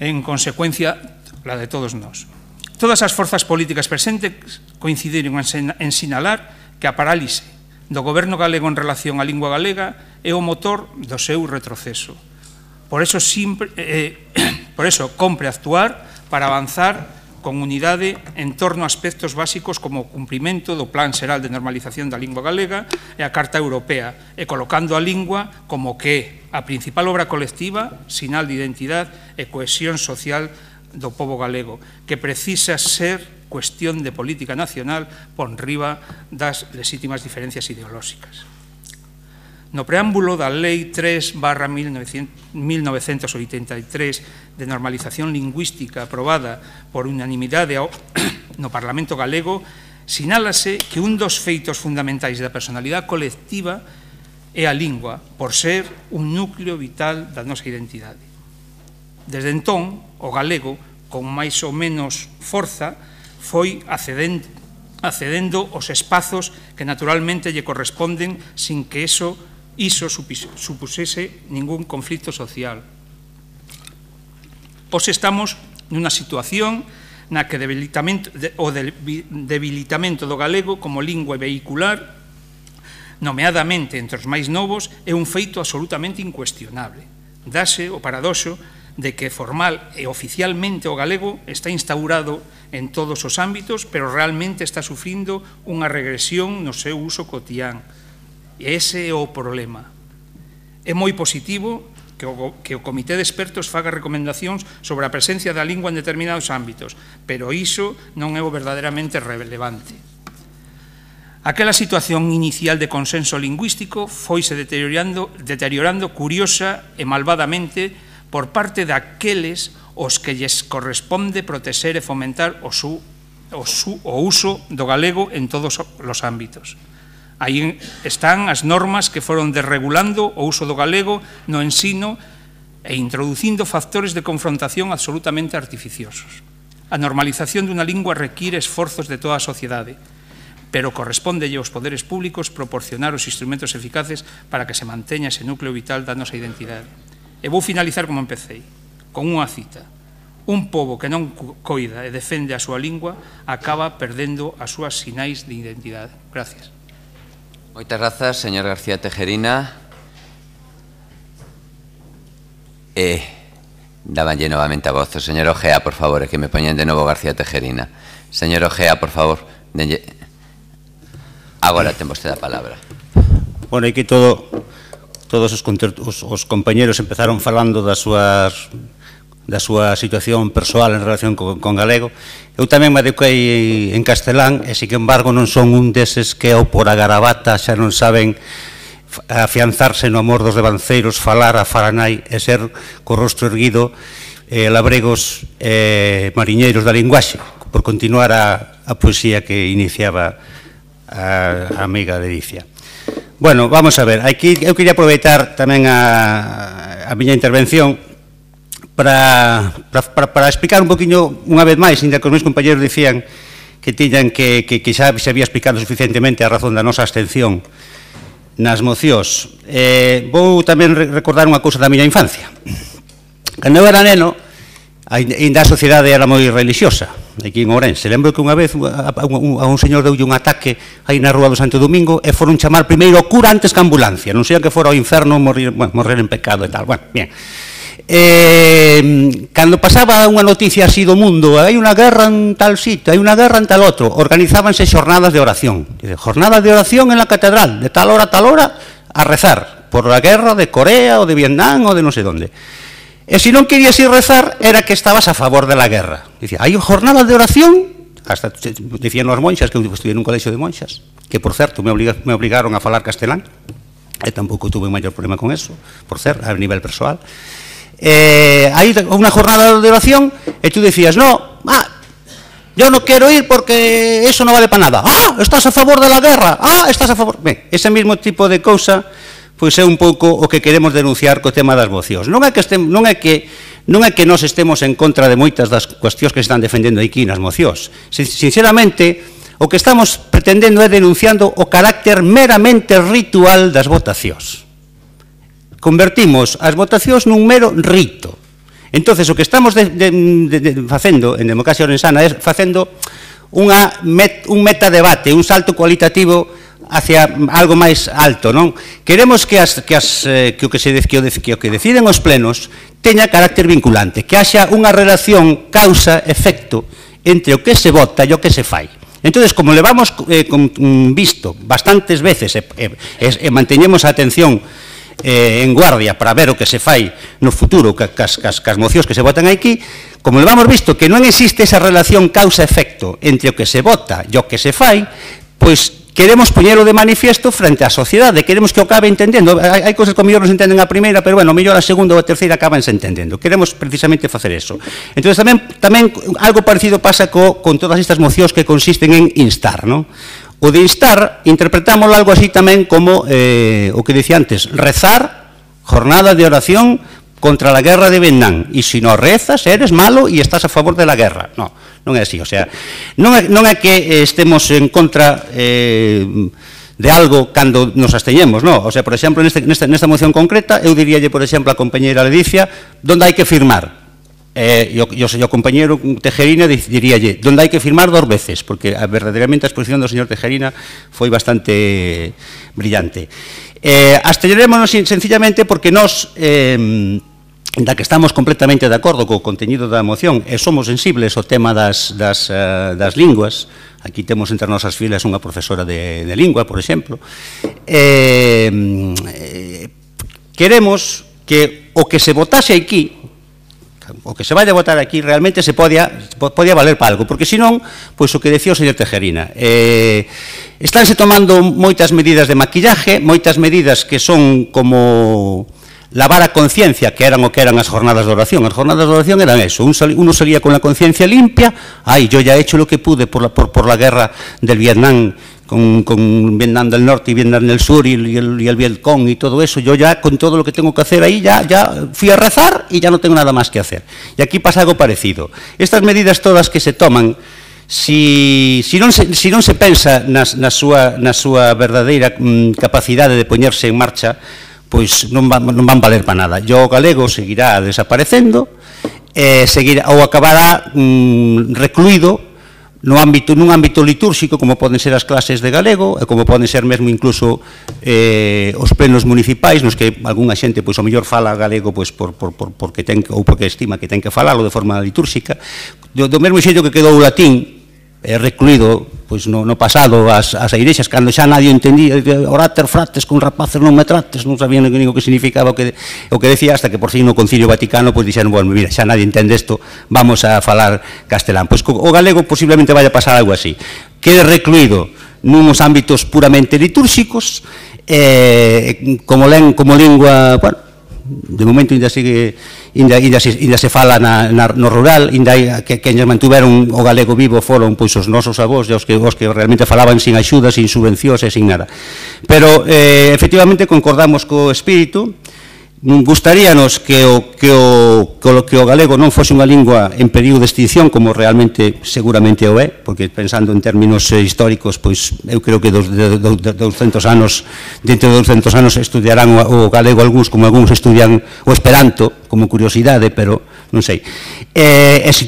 en consecuencia, la de todos nós. Todas as forzas políticas presentes coincidiron en sinalar que a parálise do goberno galego en relación á lingua galega é o motor do seu retroceso. Por eso compre actuar para avanzar con unidade en torno a aspectos básicos como o cumprimento do Plan Xeral de Normalización da Lingua Galega e a Carta Europea, e colocando a lingua como que a principal obra colectiva, sinal de identidade e cohesión social do pobo galego, que precisa ser cuestión de política nacional por riba das lexítimas diferencias ideolóxicas. No preámbulo da Lei 3/1983 de normalización lingüística aprobada por unanimidade no Parlamento galego, sinálase que un dos feitos fundamentais da personalidade colectiva é a lingua, por ser un núcleo vital da nosa identidade. Desde entón, o galego, con máis ou menos forza, foi accedendo aos espazos que naturalmente lle corresponden sin que iso supusese ningún conflito social. Hoxe estamos nunha situación na que o debilitamento do galego como lingua vehicular, nomeadamente entre os máis novos, é un feito absolutamente incuestionable. Dase o paradoxo de que formal e oficialmente o galego está instaurado en todos os ámbitos, pero realmente está sufrindo unha regresión no seu uso cotián. E ese é o problema. É moi positivo que o Comité de Expertos faga recomendacións sobre a presencia da lingua en determinados ámbitos, pero iso non é o verdadeiramente relevante. Aquela situación inicial de consenso lingüístico foise deteriorando curiosa e malvadamente por parte daqueles os que lles corresponde protexer e fomentar o uso do galego en todos os ámbitos. Aí están as normas que foron desregulando o uso do galego no ensino e introducindo factores de confrontación absolutamente artificiosos. A normalización dunha lingua require esforzos de toda a sociedade, pero correspóndelle aos poderes públicos proporcionar os instrumentos eficaces para que se manteña ese núcleo vital da nosa identidade. E vou finalizar como empecei, con unha cita. Un pobo que non coida e defende a súa lingua acaba perdendo as súas sinais de identidade. Gracias. Moitas grazas, señor García Tejerina. Dábanlle novamente a voz. O señor Ojea, por favor, que me poñen de novo García Tejerina. Señor Ojea, por favor. Agora ten vostede a palabra. Bueno, aquí todos os compañeros empezaron falando da súa situación persoal en relación con galego. Eu tamén me eduquei en castelán e, sin embargo, non son un deses que ao por a garabata xa non saben afianzarse no amor dos devanceiros, falar a faranai e ser co rostro erguido labregos mariñeiros da linguaxe, por continuar a poesía que iniciaba a amiga Ledicia. Bueno, vamos a ver, aquí eu quería aproveitar tamén a miña intervención para explicar un poquinho, unha vez máis, ainda que os meus compañeros dicían que tiñan que xa se había explicado suficientemente a razón da nosa abstención nas mocións. Vou tamén recordar unha cousa da miña infancia. Cando eu era neno, ainda a sociedade era moi religiosa, aquí en Ourense. Lembro que unha vez a un señor deulle un ataque aí na rúa do Santo Domingo e foron chamar primeiro o cura antes que a ambulancia, non sei que fora ao inferno morrer en pecado e tal. Bueno, bien. Cando pasaba unha noticia así do mundo, hai unha guerra en tal sitio, hai unha guerra en tal outro, organizábanse xornadas de oración. Jornadas de oración en la catedral, de tal hora a tal hora, a rezar por a guerra de Corea ou de Vietnam ou de non sei onde. E se non querías ir rezar, era que estabas a favor de la guerra. Dicía, hai jornadas de oración, hasta dicían as monxas, que eu estudiei nun colexio de monxas, que, por certo, me obligaron a falar castelán, e tampouco tuve maior problema con eso, por certo, a nivel persoal. Hai unha jornada de oración, e tú decías, no, yo no quiero ir porque eso no vale para nada. Ah, estás a favor de la guerra, ah, estás a favor... Ben, ese mismo tipo de cousa pois é un pouco o que queremos denunciar co tema das mocións. Non é que nós estemos en contra de moitas das cuestións que se están defendendo aquí nas mocións. Sinceramente, o que estamos pretendendo é denunciando o carácter meramente ritual das votacións. Convertimos as votacións nun mero rito. Entonces, o que estamos facendo en Democracia Orensana é facendo un metadebate, un salto cualitativo hacia algo máis alto, non? Queremos que o que deciden os plenos teña carácter vinculante, que haxa unha relación causa-efecto entre o que se vota e o que se fai. Entonces, como levamos visto bastantes veces e manteñemos a atención en guardia para ver o que se fai no futuro cas mocións que se votan aquí, como levamos visto que non existe esa relación causa-efecto entre o que se vota e o que se fai, pois queremos poñelo de manifiesto frente á sociedade, queremos que o acabe entendendo. Hai cousas que o mellor non se entenden a primeira, pero, bueno, o mellor a segunda ou a terceira acaban se entendendo. Queremos precisamente facer eso. Entón, tamén algo parecido pasa con todas estas mocións que consisten en instar, non? O de instar, interpretámoslo algo así tamén como o que dicía antes, rezar, jornada de oración contra la guerra de Vietnam, e se non rezas eres malo e estás a favor de la guerra. Non, non é así, o sea, non é que estemos en contra de algo cando nos absteñemos, non? O sea, por exemplo, nesta moción concreta, eu diríalle, por exemplo, a compañeira Ledicia, onde hai que firmar. E o compañeiro Tejerina diríalle, onde hai que firmar 2 veces, porque verdadeiramente a exposición do señor Tejerina foi bastante brillante. Absteñerémonos sencillamente porque nós... da que estamos completamente de acordo co conteñido da moción e somos sensibles ao tema das linguas. Aquí temos entre nosas filas unha profesora de lingua, por exemplo. Queremos que o que se votase aquí, o que se vaya a votar aquí, realmente se podía valer para algo, porque senón, pois o que decía o señor Tejerina, estánse tomando moitas medidas de maquillaje, moitas medidas que son como... lavar a conciencia, que eran o que eran as jornadas de oración. As jornadas de oración eran eso, uno salía con la conciencia limpia, yo ya he hecho lo que pude por la guerra del Vietnam, con Vietnam del Norte y Vietnam del Sur y el Vietcong y todo eso, yo ya con todo lo que tengo que hacer ahí, ya fui a rezar y ya no tengo nada más que hacer. Y aquí pasa algo parecido. Estas medidas todas que se toman, si non se pensa na súa verdadeira capacidade de poñerse en marcha, pois non van valer para nada. O galego seguirá desaparecendo, ou acabará recluído nun ámbito litúrxico, como poden ser as clases de galego, e como poden ser mesmo incluso os plenos municipais, nos que algunha xente, pois, ao mellor fala galego porque estima que ten que falalo de forma litúrxica. Do mesmo xeito que quedou o latín recluído pois no pasado as igrexas, cando xa nadie entendía, orater frates con rapaces non me trates, non sabían nin o que significaba o que decía, hasta que por fin no Concilio Vaticano pois dixeron, bueno, mira, xa nadie entende isto, vamos a falar castelán. Pois o galego posiblemente vaya a pasar algo así, quede recluído nuns ámbitos puramente litúrxicos, como lingua, bueno, de momento ainda se fala no rural, ainda que queñas mantuveron o galego vivo foron pois os nosos avós, os que realmente falaban sin axuda, sin subvencións e sin nada. Pero efectivamente concordamos co espírito. Gustaríanos que o galego non fose unha lingua en perigo de extinción, como realmente seguramente o é, porque pensando en términos históricos, pois eu creo que dentro de 200 anos estudiarán o galego algúns, como algúns estudian o esperanto, como curiosidade, pero non sei. E se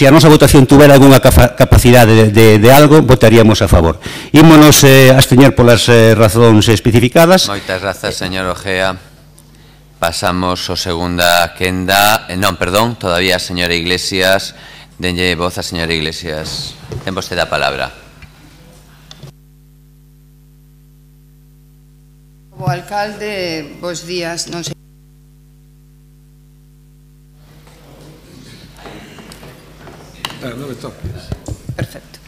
a nosa votación tuvera algunha capacidade de algo, votaríamos a favor. Ímonos absteñer polas razóns especificadas. Moitas grazas, señor Ojea. Pasamos a segunda quenda. Non, perdón, todavía a señora Iglesias. Denlle voz a señora Iglesias. Ten vostede a palabra. O alcalde, bos días. Non sei. Non me toques. Perfecto.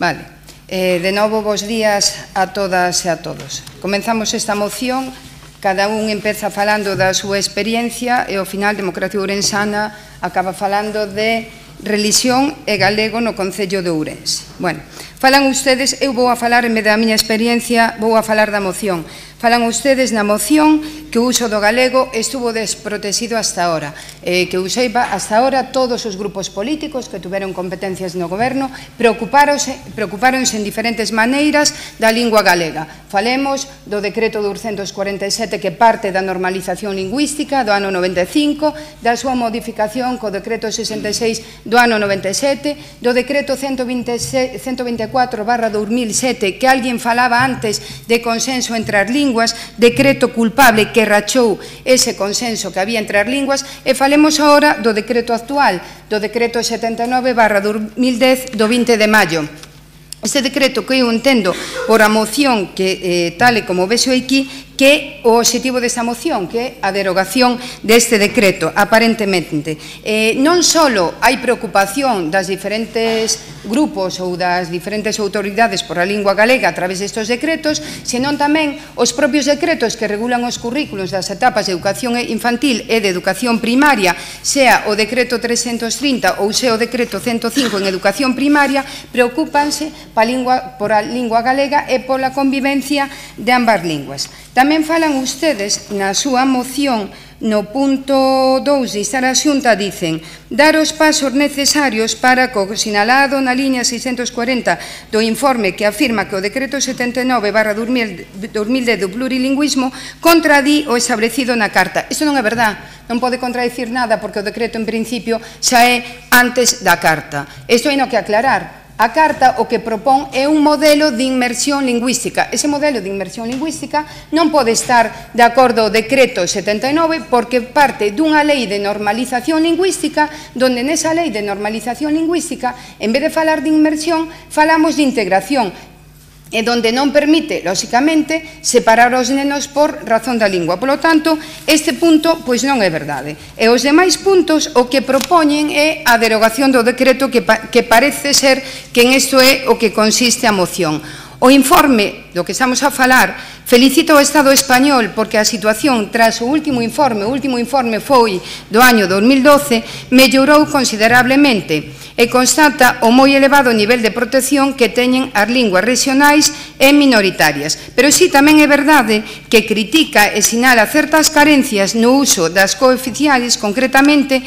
Vale. De novo, bos días a todas e a todos. Comenzamos esta moción. Cada un empeza falando da súa experiencia e ao final Democracia Ourensana acaba falando de relixión e galego no Concello de Ourense. Bueno, falan ustedes, eu vou a falar, en vez da miña experiencia, vou a falar da moción. Falan ustedes na moción que o uso do galego estuvo desprotegido hasta ahora. Que eu seiba, hasta ahora todos os grupos políticos que tuveron competencias no goberno preocupáronse en diferentes maneiras da lingua galega. Falemos do decreto 247 que parte da normalización lingüística do ano 95, da súa modificación co decreto 66 do ano 97, do decreto 124/2007 que alguén falaba antes de consenso entre as linguas, decreto culpable que rachou ese consenso que había entre as linguas, e falemos agora do decreto actual, do decreto 79/2010 do 20 de maio. Este decreto que eu entendo por a moción que tal e como vexo aquí, que o objetivo desta moción, que é a derogación deste decreto, aparentemente. Non só hai preocupación das diferentes grupos ou das diferentes autoridades por a lingua galega a través destes decretos, senón tamén os propios decretos que regulan os currículos das etapas de educación infantil e de educación primaria, sea o decreto 330 ou sea o decreto 105 en educación primaria, preocúpanse por a lingua galega e pola convivencia de ambas linguas. Tamén falan ustedes na súa moción no punto 2 de instar a Xunta, dicen dar os pasos necesarios para co sinalado na liña 640 do informe que afirma que o decreto 79/2010 do plurilingüismo contradí o establecido na Carta. Isto non é verdad, non pode contradicir nada porque o decreto en principio xa é antes da Carta. Isto hai no que aclarar. A Carta o que propón é un modelo de inmersión lingüística. Ese modelo de inmersión lingüística non pode estar de acordo ao decreto 79 porque parte dunha lei de normalización lingüística donde nesa lei de normalización lingüística, en vez de falar de inmersión, falamos de integración e donde non permite, lóxicamente, separar os nenos por razón da lingua. Por lo tanto, este punto pois non é verdade. E os demais puntos o que propoñen é a derogación do decreto que parece ser que en isto é o que consiste a moción. O informe do que estamos a falar felicita o Estado español porque a situación tras o último informe foi do año 2012, mellorou considerablemente e constata o moi elevado nivel de protección que teñen as linguas regionais e minoritarias. Pero si tamén é verdade que critica e sinala certas carencias no uso das cooficiales, concretamente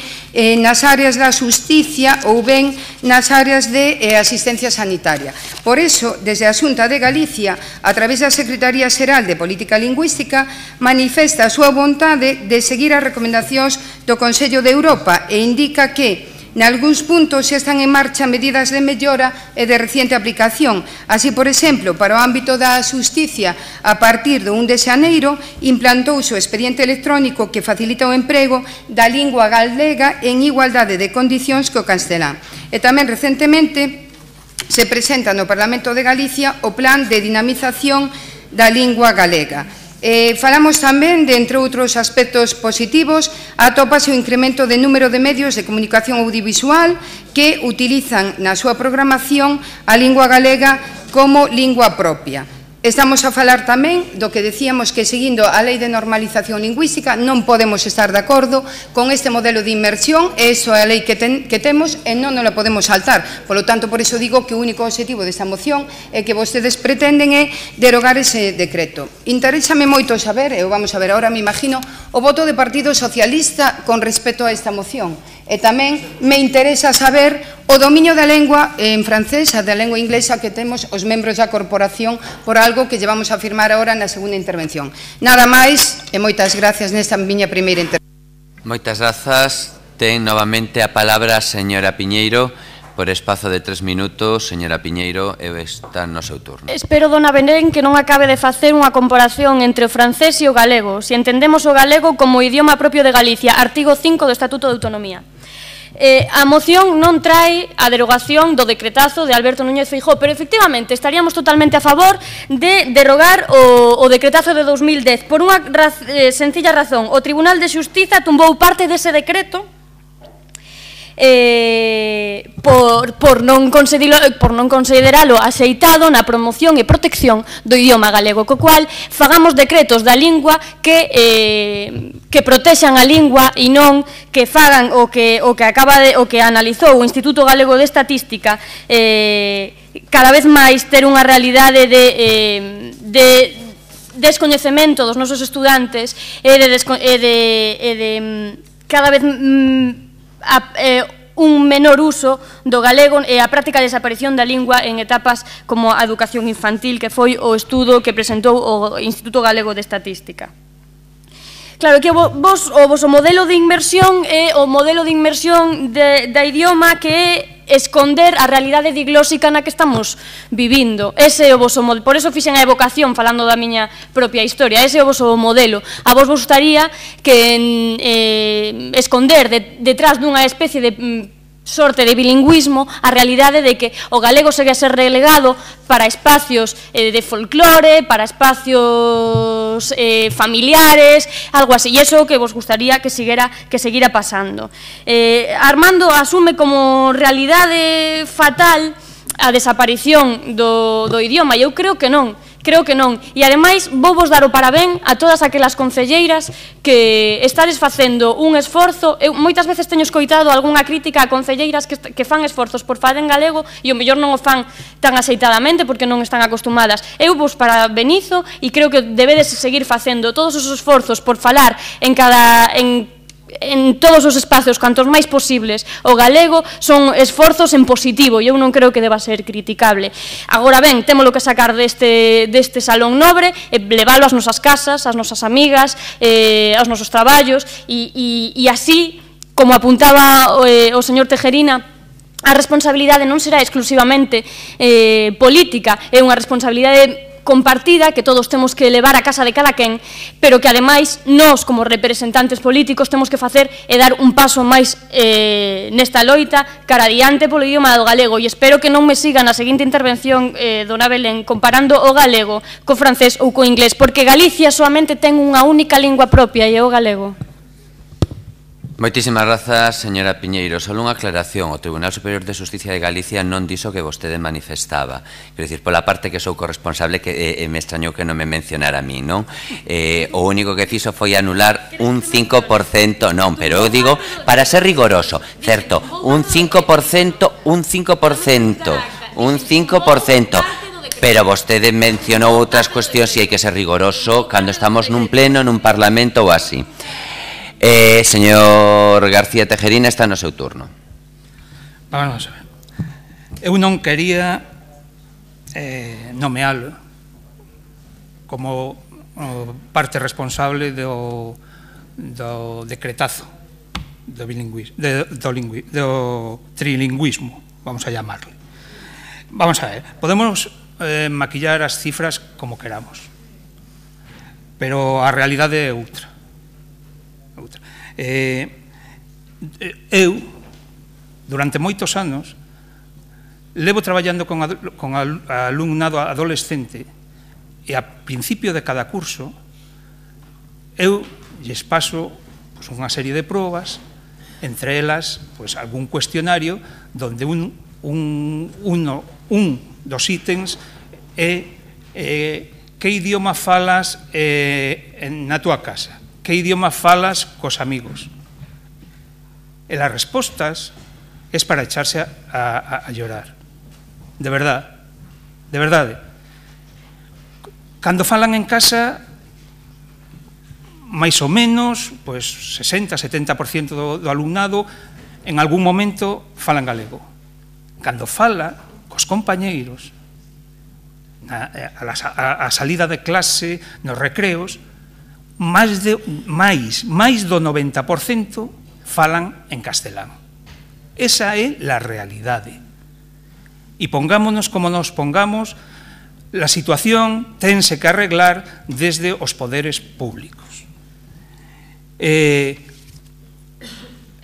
nas áreas da xusticia ou ben nas áreas de asistencia sanitaria. Por iso, desde a Xunta de Galicia, a través da Secretaría Xeral de Política Lingüística, manifesta a súa vontade de seguir as recomendacións do Consello de Europa e indica que nalgúns puntos xa están en marcha medidas de mellora e de reciente aplicación. Así, por exemplo, para o ámbito da xusticia, a partir do 1 de xaneiro, implantouse o expediente electrónico que facilita o emprego da lingua galega en igualdade de condicións que o castelán. E tamén, recentemente, se presenta no Parlamento de Galicia o Plan de Dinamización da Lingua Galega. Falamos tamén de, entre outros aspectos positivos, atópase o incremento de número de medios de comunicación audiovisual que utilizan na súa programación a lingua galega como lingua propia. Estamos a falar tamén do que decíamos que, seguindo a Lei de Normalización Lingüística, non podemos estar de acordo con este modelo de inmersión, e iso é a lei que temos e non nos la podemos saltar. Por lo tanto, por iso digo que o único objetivo desta moción é que vostedes pretenden é derogar ese decreto. Interésame moito saber, e vamos a ver agora, me imagino, o voto do Partido Socialista con respecto a esta moción. E tamén me interesa saber o dominio da lengua en francés, da lengua inglesa que temos os membros da corporación por algo que llevamos a afirmar agora na segunda intervención. Nada máis e moitas gracias nesta miña primeira intervención. Moitas grazas. Ten novamente a palabra a señora Piñeiro por espazo de 3 minutos. Señora Piñeiro, está no seu turno. Espero, dona Belén, que non acabe de facer unha comparación entre o francés e o galego, se entendemos o galego como idioma propio de Galicia, artigo 5 do Estatuto de Autonomía. A moción non trae a derogación do decretazo de Alberto Núñez Feijóo, pero efectivamente estaríamos totalmente a favor de derogar o decretazo de 2010 por unha sencilla razón. O Tribunal de Xustiza tumbou parte dese decreto por non consideralo axeitado na promoción e protección do idioma galego, co cual fagamos decretos da lingua que protexan a lingua e non que fagan o que analizou o Instituto Galego de Estatística, cada vez máis ter unha realidade de descoñecemento dos nosos estudantes e de cada vez un menor uso do galego e a práctica de desaparición da lingua en etapas como a educación infantil, que foi o estudo que presentou o Instituto Galego de Estatística. Claro, que o voso modelo de inmersión é o modelo de inmersión da idioma que é esconder a realidade diglósica na que estamos vivindo. Ese é o voso modelo. Por eso fixen a evocación falando da miña propia historia. Ese é o voso modelo. A vos gustaría que esconder detrás dunha especie de sorte de bilingüismo a realidade de que o galego segue a ser relegado para espacios de folclore, para espacios familiares, algo así, e iso que vos gustaría que seguira pasando. Armando asume como realidade fatal a desaparición do idioma, e eu creo que non. E ademais vou vos dar o parabén a todas aquelas concelleiras que estades facendo un esforzo. Eu moitas veces teño escoitado algunha crítica a concelleiras que fan esforzos por falar en galego e o mellor non o fan tan axeitadamente porque non están acostumadas. Eu vos parabenizo e creo que debedes seguir facendo todos os esforzos por falar en todos os espacios, cantos máis posibles, o galego, son esforzos en positivo e eu non creo que deba ser criticable. Agora ben, témolo que sacar deste salón nobre e leválo ás nosas casas, ás nosas amigas, aos nosos traballos e así, como apuntaba o señor Tejerina, a responsabilidade non será exclusivamente política, é unha responsabilidade compartida que todos temos que levar a casa de cada quen, pero que ademais nós como representantes políticos temos que facer e dar un paso máis nesta loita cara adiante polo idioma do galego, e espero que non me sigan na seguinte intervención dona Belén comparando o galego co francés ou co inglés, porque Galicia solamente ten unha única lingua propia e é o galego. Moitísimas grazas, señora Piñeiro. Só unha aclaración. O Tribunal Superior de Justicia de Galicia non dixo que vostede manifestaba. Quero dicir, pola parte que sou corresponsable, que me extrañou que non me mencionara a mí, non? O único que fixo foi anular un 5%, non, pero eu digo, para ser rigoroso, certo, un 5%, pero vostede mencionou outras cuestións e hai que ser rigoroso cando estamos nun pleno, nun parlamento ou así. Señor García Tejerina, está no seu turno. Vamos a ver. Eu non quería nomealo como parte responsable do decretazo do trilingüismo, vamos a llamarle. Vamos a ver, podemos maquillar as cifras como queramos, pero a realidade é outra. Eu, durante moitos anos, levo traballando con alumnado adolescente e a principio de cada curso eu lles paso unha serie de probas, entre elas algún cuestionario donde un dos ítems é que idioma falas na túa casa, que idioma falas cos amigos. E as respostas é para echarse a llorar. De verdade. Cando falan en casa, máis ou menos, 60-70% do alumnado en algún momento falan galego. Cando fala cos compañeiros, a salida de clase, nos recreos, máis do 90% falan en castelán. Esa é a realidade. E pongámonos como nos pongamos, a situación tense que arreglar desde os poderes públicos.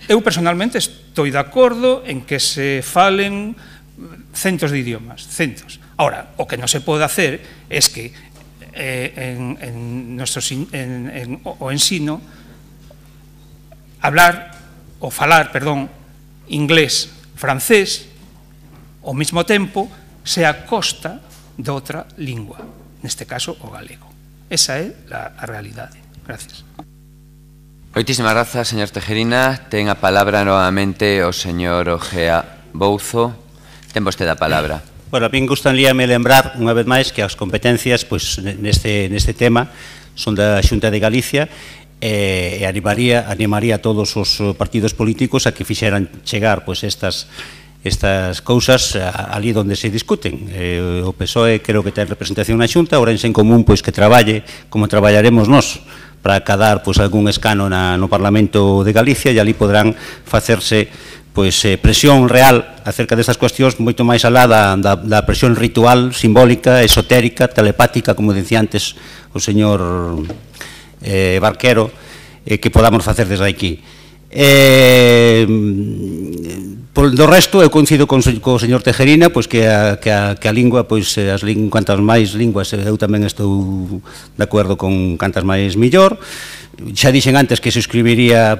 Eu personalmente estou de acordo en que se falen centos de idiomas, centos. Ahora, o que non se pode hacer é que o ensino falar inglés, francés, ao mesmo tempo, se a costa de outra lingua, neste caso o galego. Esa é a realidade. Gracias. Moitísimas grazas, señor Tejerina. Ten a palabra novamente o señor Ojea Bouzo. Ten vostede a palabra. Bueno, a min gustaríame lembrar, unha vez máis, que as competencias neste tema son da Xunta de Galicia e animaría a todos os partidos políticos a que fixeran chegar estas cousas ali onde se discuten. O PSOE creo que ten representación na Xunta, Ourense en Común que traballe como traballaremos nós para acadar algún escano no Parlamento de Galicia e ali podrán facerse presión real acerca destas cuestións moito máis alá da presión ritual, simbólica, esotérica, telepática, como dicía antes o señor Barquero, que podamos facer desde aquí. Do resto, eu coincido co señor Tejerina que a lingua, cuantas máis linguas, eu tamén estou de acordo con cantas máis millor. Xa dixen antes que se escribiría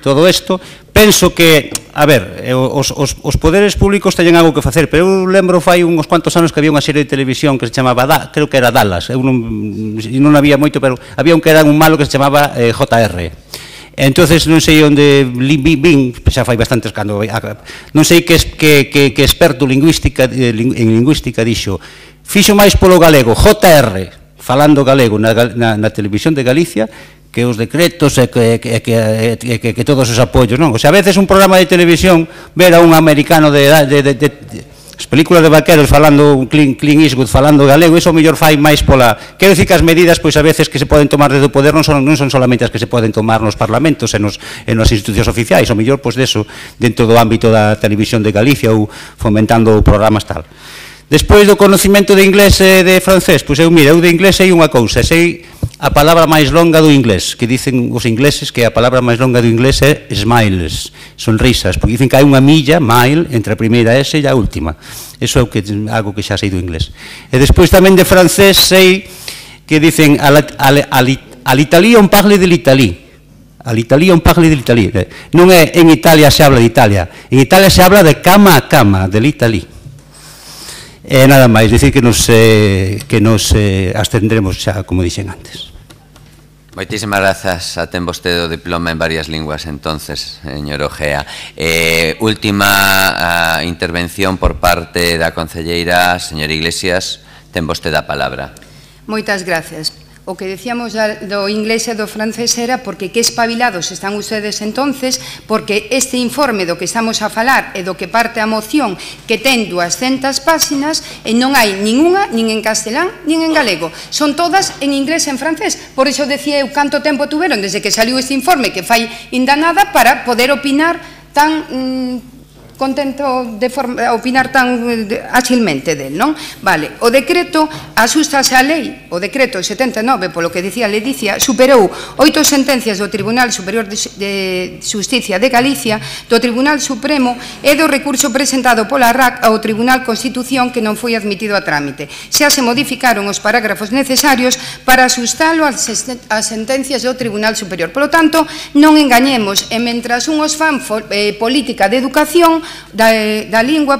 todo isto. Penso que, a ver, os poderes públicos teñen algo que facer, pero eu lembro fai uns cuantos anos que había unha serie de televisión que se chamaba, creo que era Dallas, eu non había moito, pero había un que era un malo que se chamaba JR. Entonces non sei onde vin, xa fai bastantes cando, non sei que experto en lingüística dixo, fixo máis polo galego, JR, falando galego na televisión de Galicia, que os decretos e que todos os apoios, non? O sea, a veces un programa de televisión ver a un americano as películas de vaqueros falando, Clint Eastwood falando galego, iso mellor fai máis pola... Quero dicir que as medidas, a veces que se poden tomar desde o poder non son solamente as que se poden tomar nos parlamentos e nas institucións oficiais, o mellor, deso, dentro do ámbito da televisión de Galicia ou fomentando programas tal. Despois do conocimento de inglés e de francés, eu de inglés sei unha cousa, sei a palabra máis longa do inglés, que dicen os ingleses que a palabra máis longa do inglés é smiles, sonrisas, porque dicen que hai unha milla, mile, entre a primeira S e a última. Eso é algo que xa sei do inglés. E despois tamén de francés sei que dicen all'Italie on parle de l'Italie. All'Italie on parle de l'Italie. Non é en Italia se habla de Italia, en Italia se habla de cama a cama, de l'Italie. E nada máis, dicir que nos abstendremos xa, como dixen antes. Moitísimas grazas. Ten vostede o diploma en varias linguas, entonces, señor Ojea. Última intervención por parte da concelleira, señor Iglesias. Ten vostede a palabra. Moitas gracias. O que decíamos do inglés e do francés era porque que espabilados están ustedes entonces, porque este informe do que estamos a falar e do que parte a moción que ten 200 páxinas e non hai ninguna, nin en castelán, nin en galego. Son todas en inglés e en francés. Por iso decía eu canto tempo tuveron desde que saliu este informe que fai indanada para poder opinar tan... contento de opinar tan ágilmente del, non? Vale, o decreto axústase á lei, o decreto 79, polo que dicía Leticia, superou 8 sentencias do Tribunal Superior de Xusticia de Galicia, do Tribunal Supremo e do recurso presentado pola RAC ao Tribunal Constitución que non foi admitido a trámite. Xa se modificaron os parágrafos necesarios para axustalo ás sentencias do Tribunal Superior. Por lo tanto, non engañemos, e mentras unhos fan política de educación da lingua,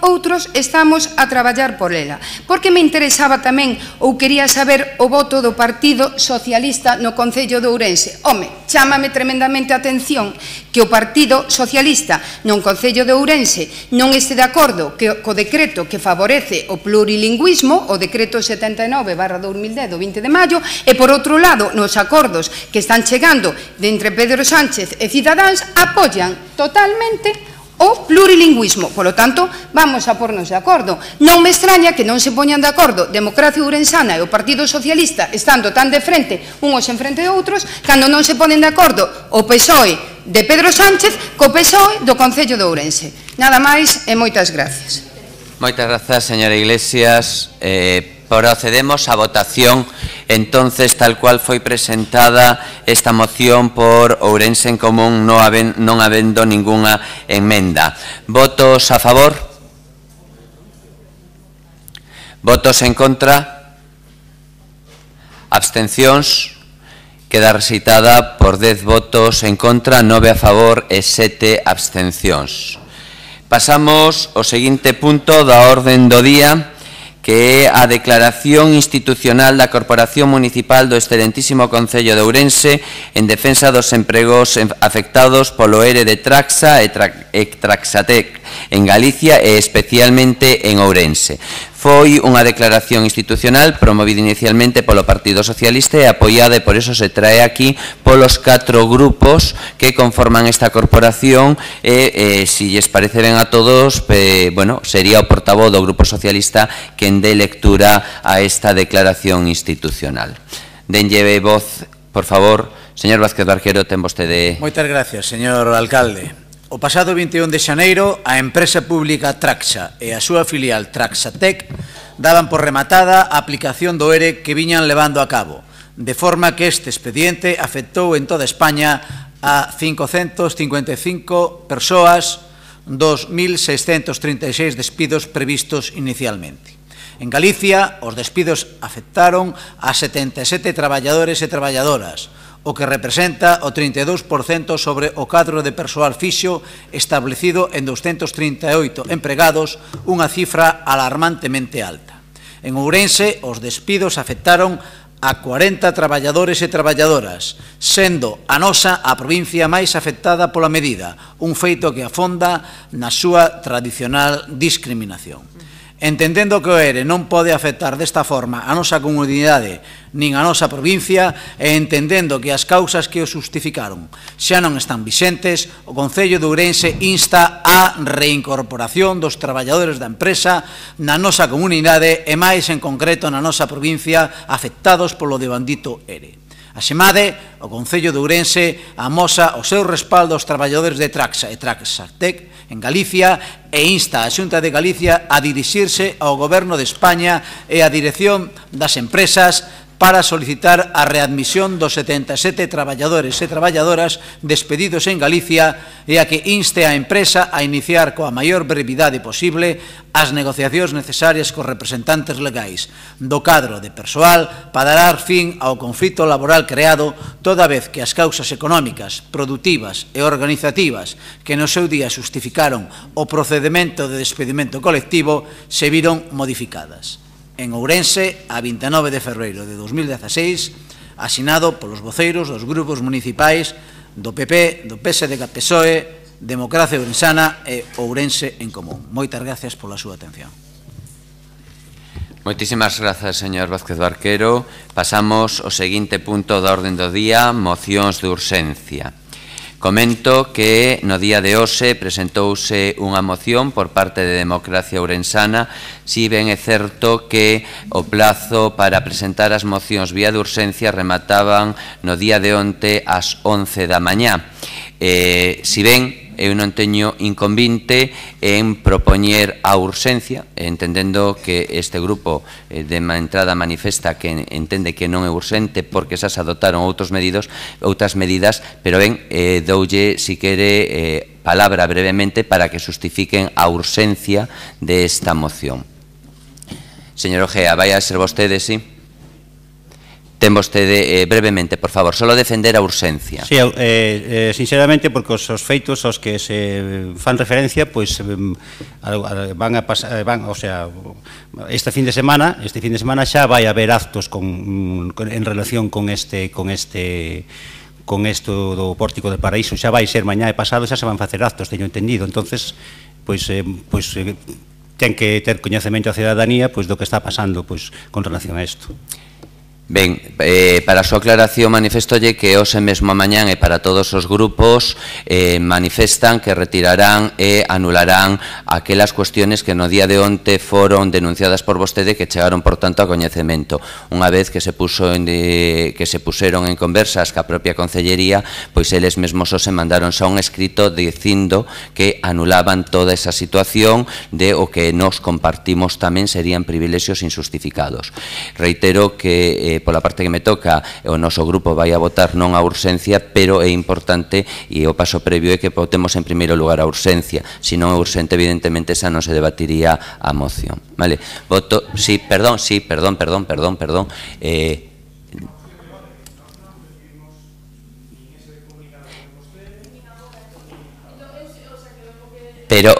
outros estamos a traballar por ela. Porque me interesaba tamén, ou quería saber, o voto do Partido Socialista no Concello de Ourense. Home, chámame tremendamente a atención que o Partido Socialista no Concello de Ourense non este de acordo co decreto que favorece o plurilingüismo, o decreto 79/2010 do 20 de maio, e por outro lado, nos acordos que están chegando de entre Pedro Sánchez e Cidadáns, apoian totalmente o plurilingüismo. Por lo tanto, vamos a pornos de acordo. Non me extraña que non se poñan de acordo Democracia Ourensana e o Partido Socialista estando tan de frente unhos en frente de outros, cando non se ponen de acordo o PSOE de Pedro Sánchez co PSOE do Concello de Ourense. Nada máis e moitas gracias. Moitas grazas, señora Iglesias. Procedemos a votación, entonces, tal cual foi presentada esta moción por Ourense en Común, non habendo ningunha emenda. Votos a favor? Votos en contra? Abstencións? Queda rexeitada por 10 votos en contra, 9 a favor e 7 abstencións. Pasamos ao seguinte punto da orden do día, que é a declaración institucional da Corporación Municipal do excelentísimo Concello de Ourense en defensa dos empregos afectados polo ERE de Traxa e Traxatec en Galicia e especialmente en Ourense. Foi unha declaración institucional promovida inicialmente polo Partido Socialista e apoiada, e por iso se trae aquí, polos 4 grupos que conforman esta corporación e, se lles parece ben a todos, bueno, sería o portavoz do Grupo Socialista quen dé lectura a esta declaración institucional. Denlle voz, por favor. Señor Vázquez Barquero, ten vostede... Moitas gracias, señor alcalde. O pasado 21 de xaneiro, a empresa pública Traxa e a súa filial Traxatec daban por rematada a aplicación do ERE que viñan levando a cabo, de forma que este expediente afectou en toda España a 555 persoas dos 1.636 despidos previstos inicialmente. En Galicia, os despidos afectaron a 77 traballadores e traballadoras, o que representa o 32% sobre o cadro de persoal fixo establecido en 238 empregados, unha cifra alarmantemente alta. En Ourense, os despidos afectaron a 40 traballadores e traballadoras, sendo a nosa a provincia máis afectada pola medida, un feito que afonda na súa tradicional discriminación. Entendendo que o ERE non pode afectar desta forma a nosa comunidade nin a nosa provincia e entendendo que as causas que o justificaron xa non están vixentes, o Concello de Ourense insta á reincorporación dos traballadores da empresa na nosa comunidade e máis en concreto na nosa provincia afectados polo devandito ERE. Asemade, o Concello de Ourense amosa o seu respaldo aos traballadores de Traxa e Traxatec en Galicia e insta a Xunta de Galicia a dirixirse ao Goberno de España e á dirección das empresas para solicitar a readmisión dos 77 traballadores e traballadoras despedidos en Galicia e a que inste a empresa a iniciar coa maior brevidade posible as negociacións necesarias cos representantes legais do cadro de persoal para dar fin ao conflito laboral creado toda vez que as causas económicas, produtivas e organizativas que no seu día justificaron o procedimento de despedimento colectivo se viron modificadas. En Ourense, a 29 de febreiro de 2016, asinado polos voceiros dos grupos municipais do PP, do PSDG-PSOE, Democracia Ourensana e Ourense en Común. Moitas gracias pola súa atención. Moitísimas grazas, señor Vázquez Barquero. Pasamos ao seguinte punto da orden do día, mocións de urxencia. Comento que no día de hoxe presentouse unha moción por parte de Democracia Ourensana, si ben é certo que o plazo para presentar as mocións vía de urxencia remataban no día de onte ás 11 da mañá. Si ben eu non teño inconvinte en propoñer a urxencia, entendendo que este grupo de entrada manifesta que entende que non é urxente porque xa se adotaron outras medidas, pero ben, doulle, si quere, palabra brevemente para que justifiquen a urxencia desta moción. Señor Ojea, vai a ser vostede, sí? Ten vostede, brevemente, por favor, solo defender a urxencia. Sí, sinceramente, porque os feitos aos que se fan referencia, pois van a pasar, o sea, este fin de semana xa vai haber actos en relación con isto do Pórtico del Paraíso, xa vai ser mañá e pasado, xa se van facer actos, teño entendido. Entonces, pois ten que ter coñecemento a cidadanía do que está pasando con relación a isto. Ben, para a súa aclaración manifestolle que hoxe mesmo a mañán e para todos os grupos manifestan que retirarán e anularán aquelas cuestiones que no día de onte foron denunciadas por vostede que chegaron, por tanto, a coñecemento. Unha vez que se puseron en conversas ca propia Concellería, pois eles mesmos hoxe mandaron xa un escrito dicindo que anulaban toda esa situación de o que nos compartimos tamén serían privilexios injustificados. Reitero que pola parte que me toca, o noso grupo vai a votar non a urxencia, pero é importante e o paso previo é que votemos en primeiro lugar a urxencia. Se non é urxente, evidentemente, xa non se debatiría a moción. Vale, voto, sí, perdón. pero...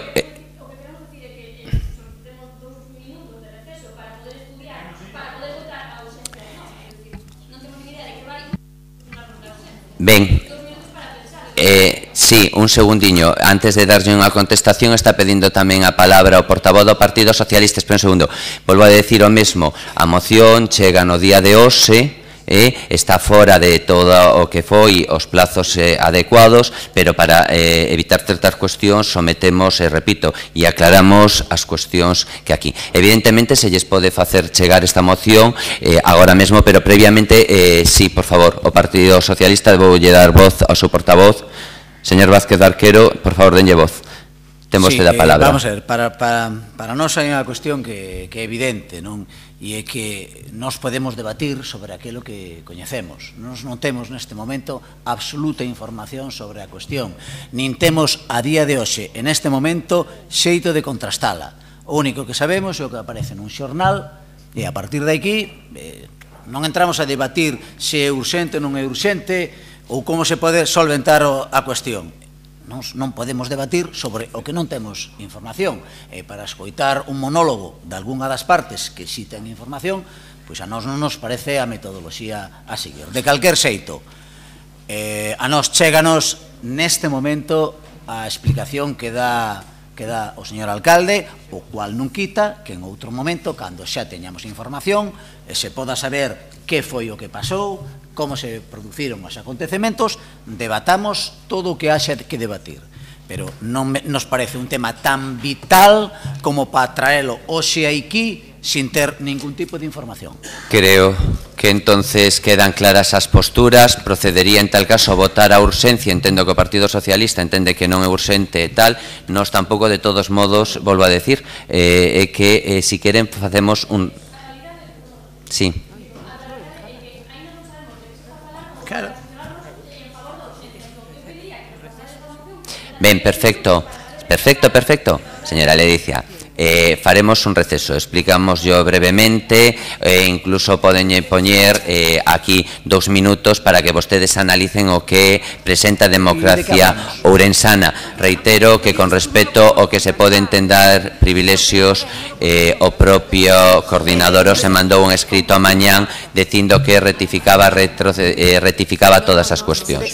Ben, sí, un segundiño. Antes de darlle unha contestación, está pedindo tamén a palabra o portavoz do Partido Socialista. Espera un segundo. Volvo a decir o mesmo. A moción chega no día de hoxe, está fora de todo o que foi os plazos adecuados, pero para evitar certas cuestións sometemos, repito, e aclaramos as cuestións que aquí. Evidentemente se lles pode facer chegar esta moción agora mesmo, pero previamente, sí, por favor, o Partido Socialista, voulle dar voz ao seu portavoz. Señor Vázquez de Arquero, por favor, denlle voz. Ten vostede a palabra. Vamos a ver, para nós hai unha cuestión que é evidente, non? E é que nós podemos debatir sobre aquilo que coñecemos. Nós non temos neste momento absoluta información sobre a cuestión, nin temos a día de hoxe, en este momento, xeito de contrastala. O único que sabemos é o que aparece nun xornal, e a partir de aquí non entramos a debatir se é urxente ou non é urxente, ou como se pode solventar a cuestión. Nos non podemos debatir sobre o que non temos información. E para escoitar un monólogo de algunha das partes que si ten información, pois a nós non nos parece a metodoloxía a seguir. De calquer xeito, a nós chéganos neste momento a explicación que dá o señor alcalde, o cual non quita que en outro momento, cando xa teñamos información, se poda saber que foi o que pasou, como se produciron os acontecementos, debatamos todo o que haxa que debatir. Pero non nos parece un tema tan vital como para traelo hoxe aquí sin ter ningún tipo de información. Creo que entonces quedan claras as posturas. Procedería en tal caso a votar a urxencia. Entendo que o Partido Socialista entende que non é urxente e tal. Nos tampouco, de todos modos, volvo a decir, é que si queren facemos un... Sí. Claro. Ben, perfecto. Perfecto. Señora Ledicia, faremos un receso. Explicamos yo brevemente, incluso poden poñer aquí 2 minutos para que vostedes analicen o que presenta Democracia Ourensana. Reitero que con respecto ao que se pode entender privilexios, o propio coordinador se mandou un escrito a mañán dicindo que rectificaba todas as cuestións.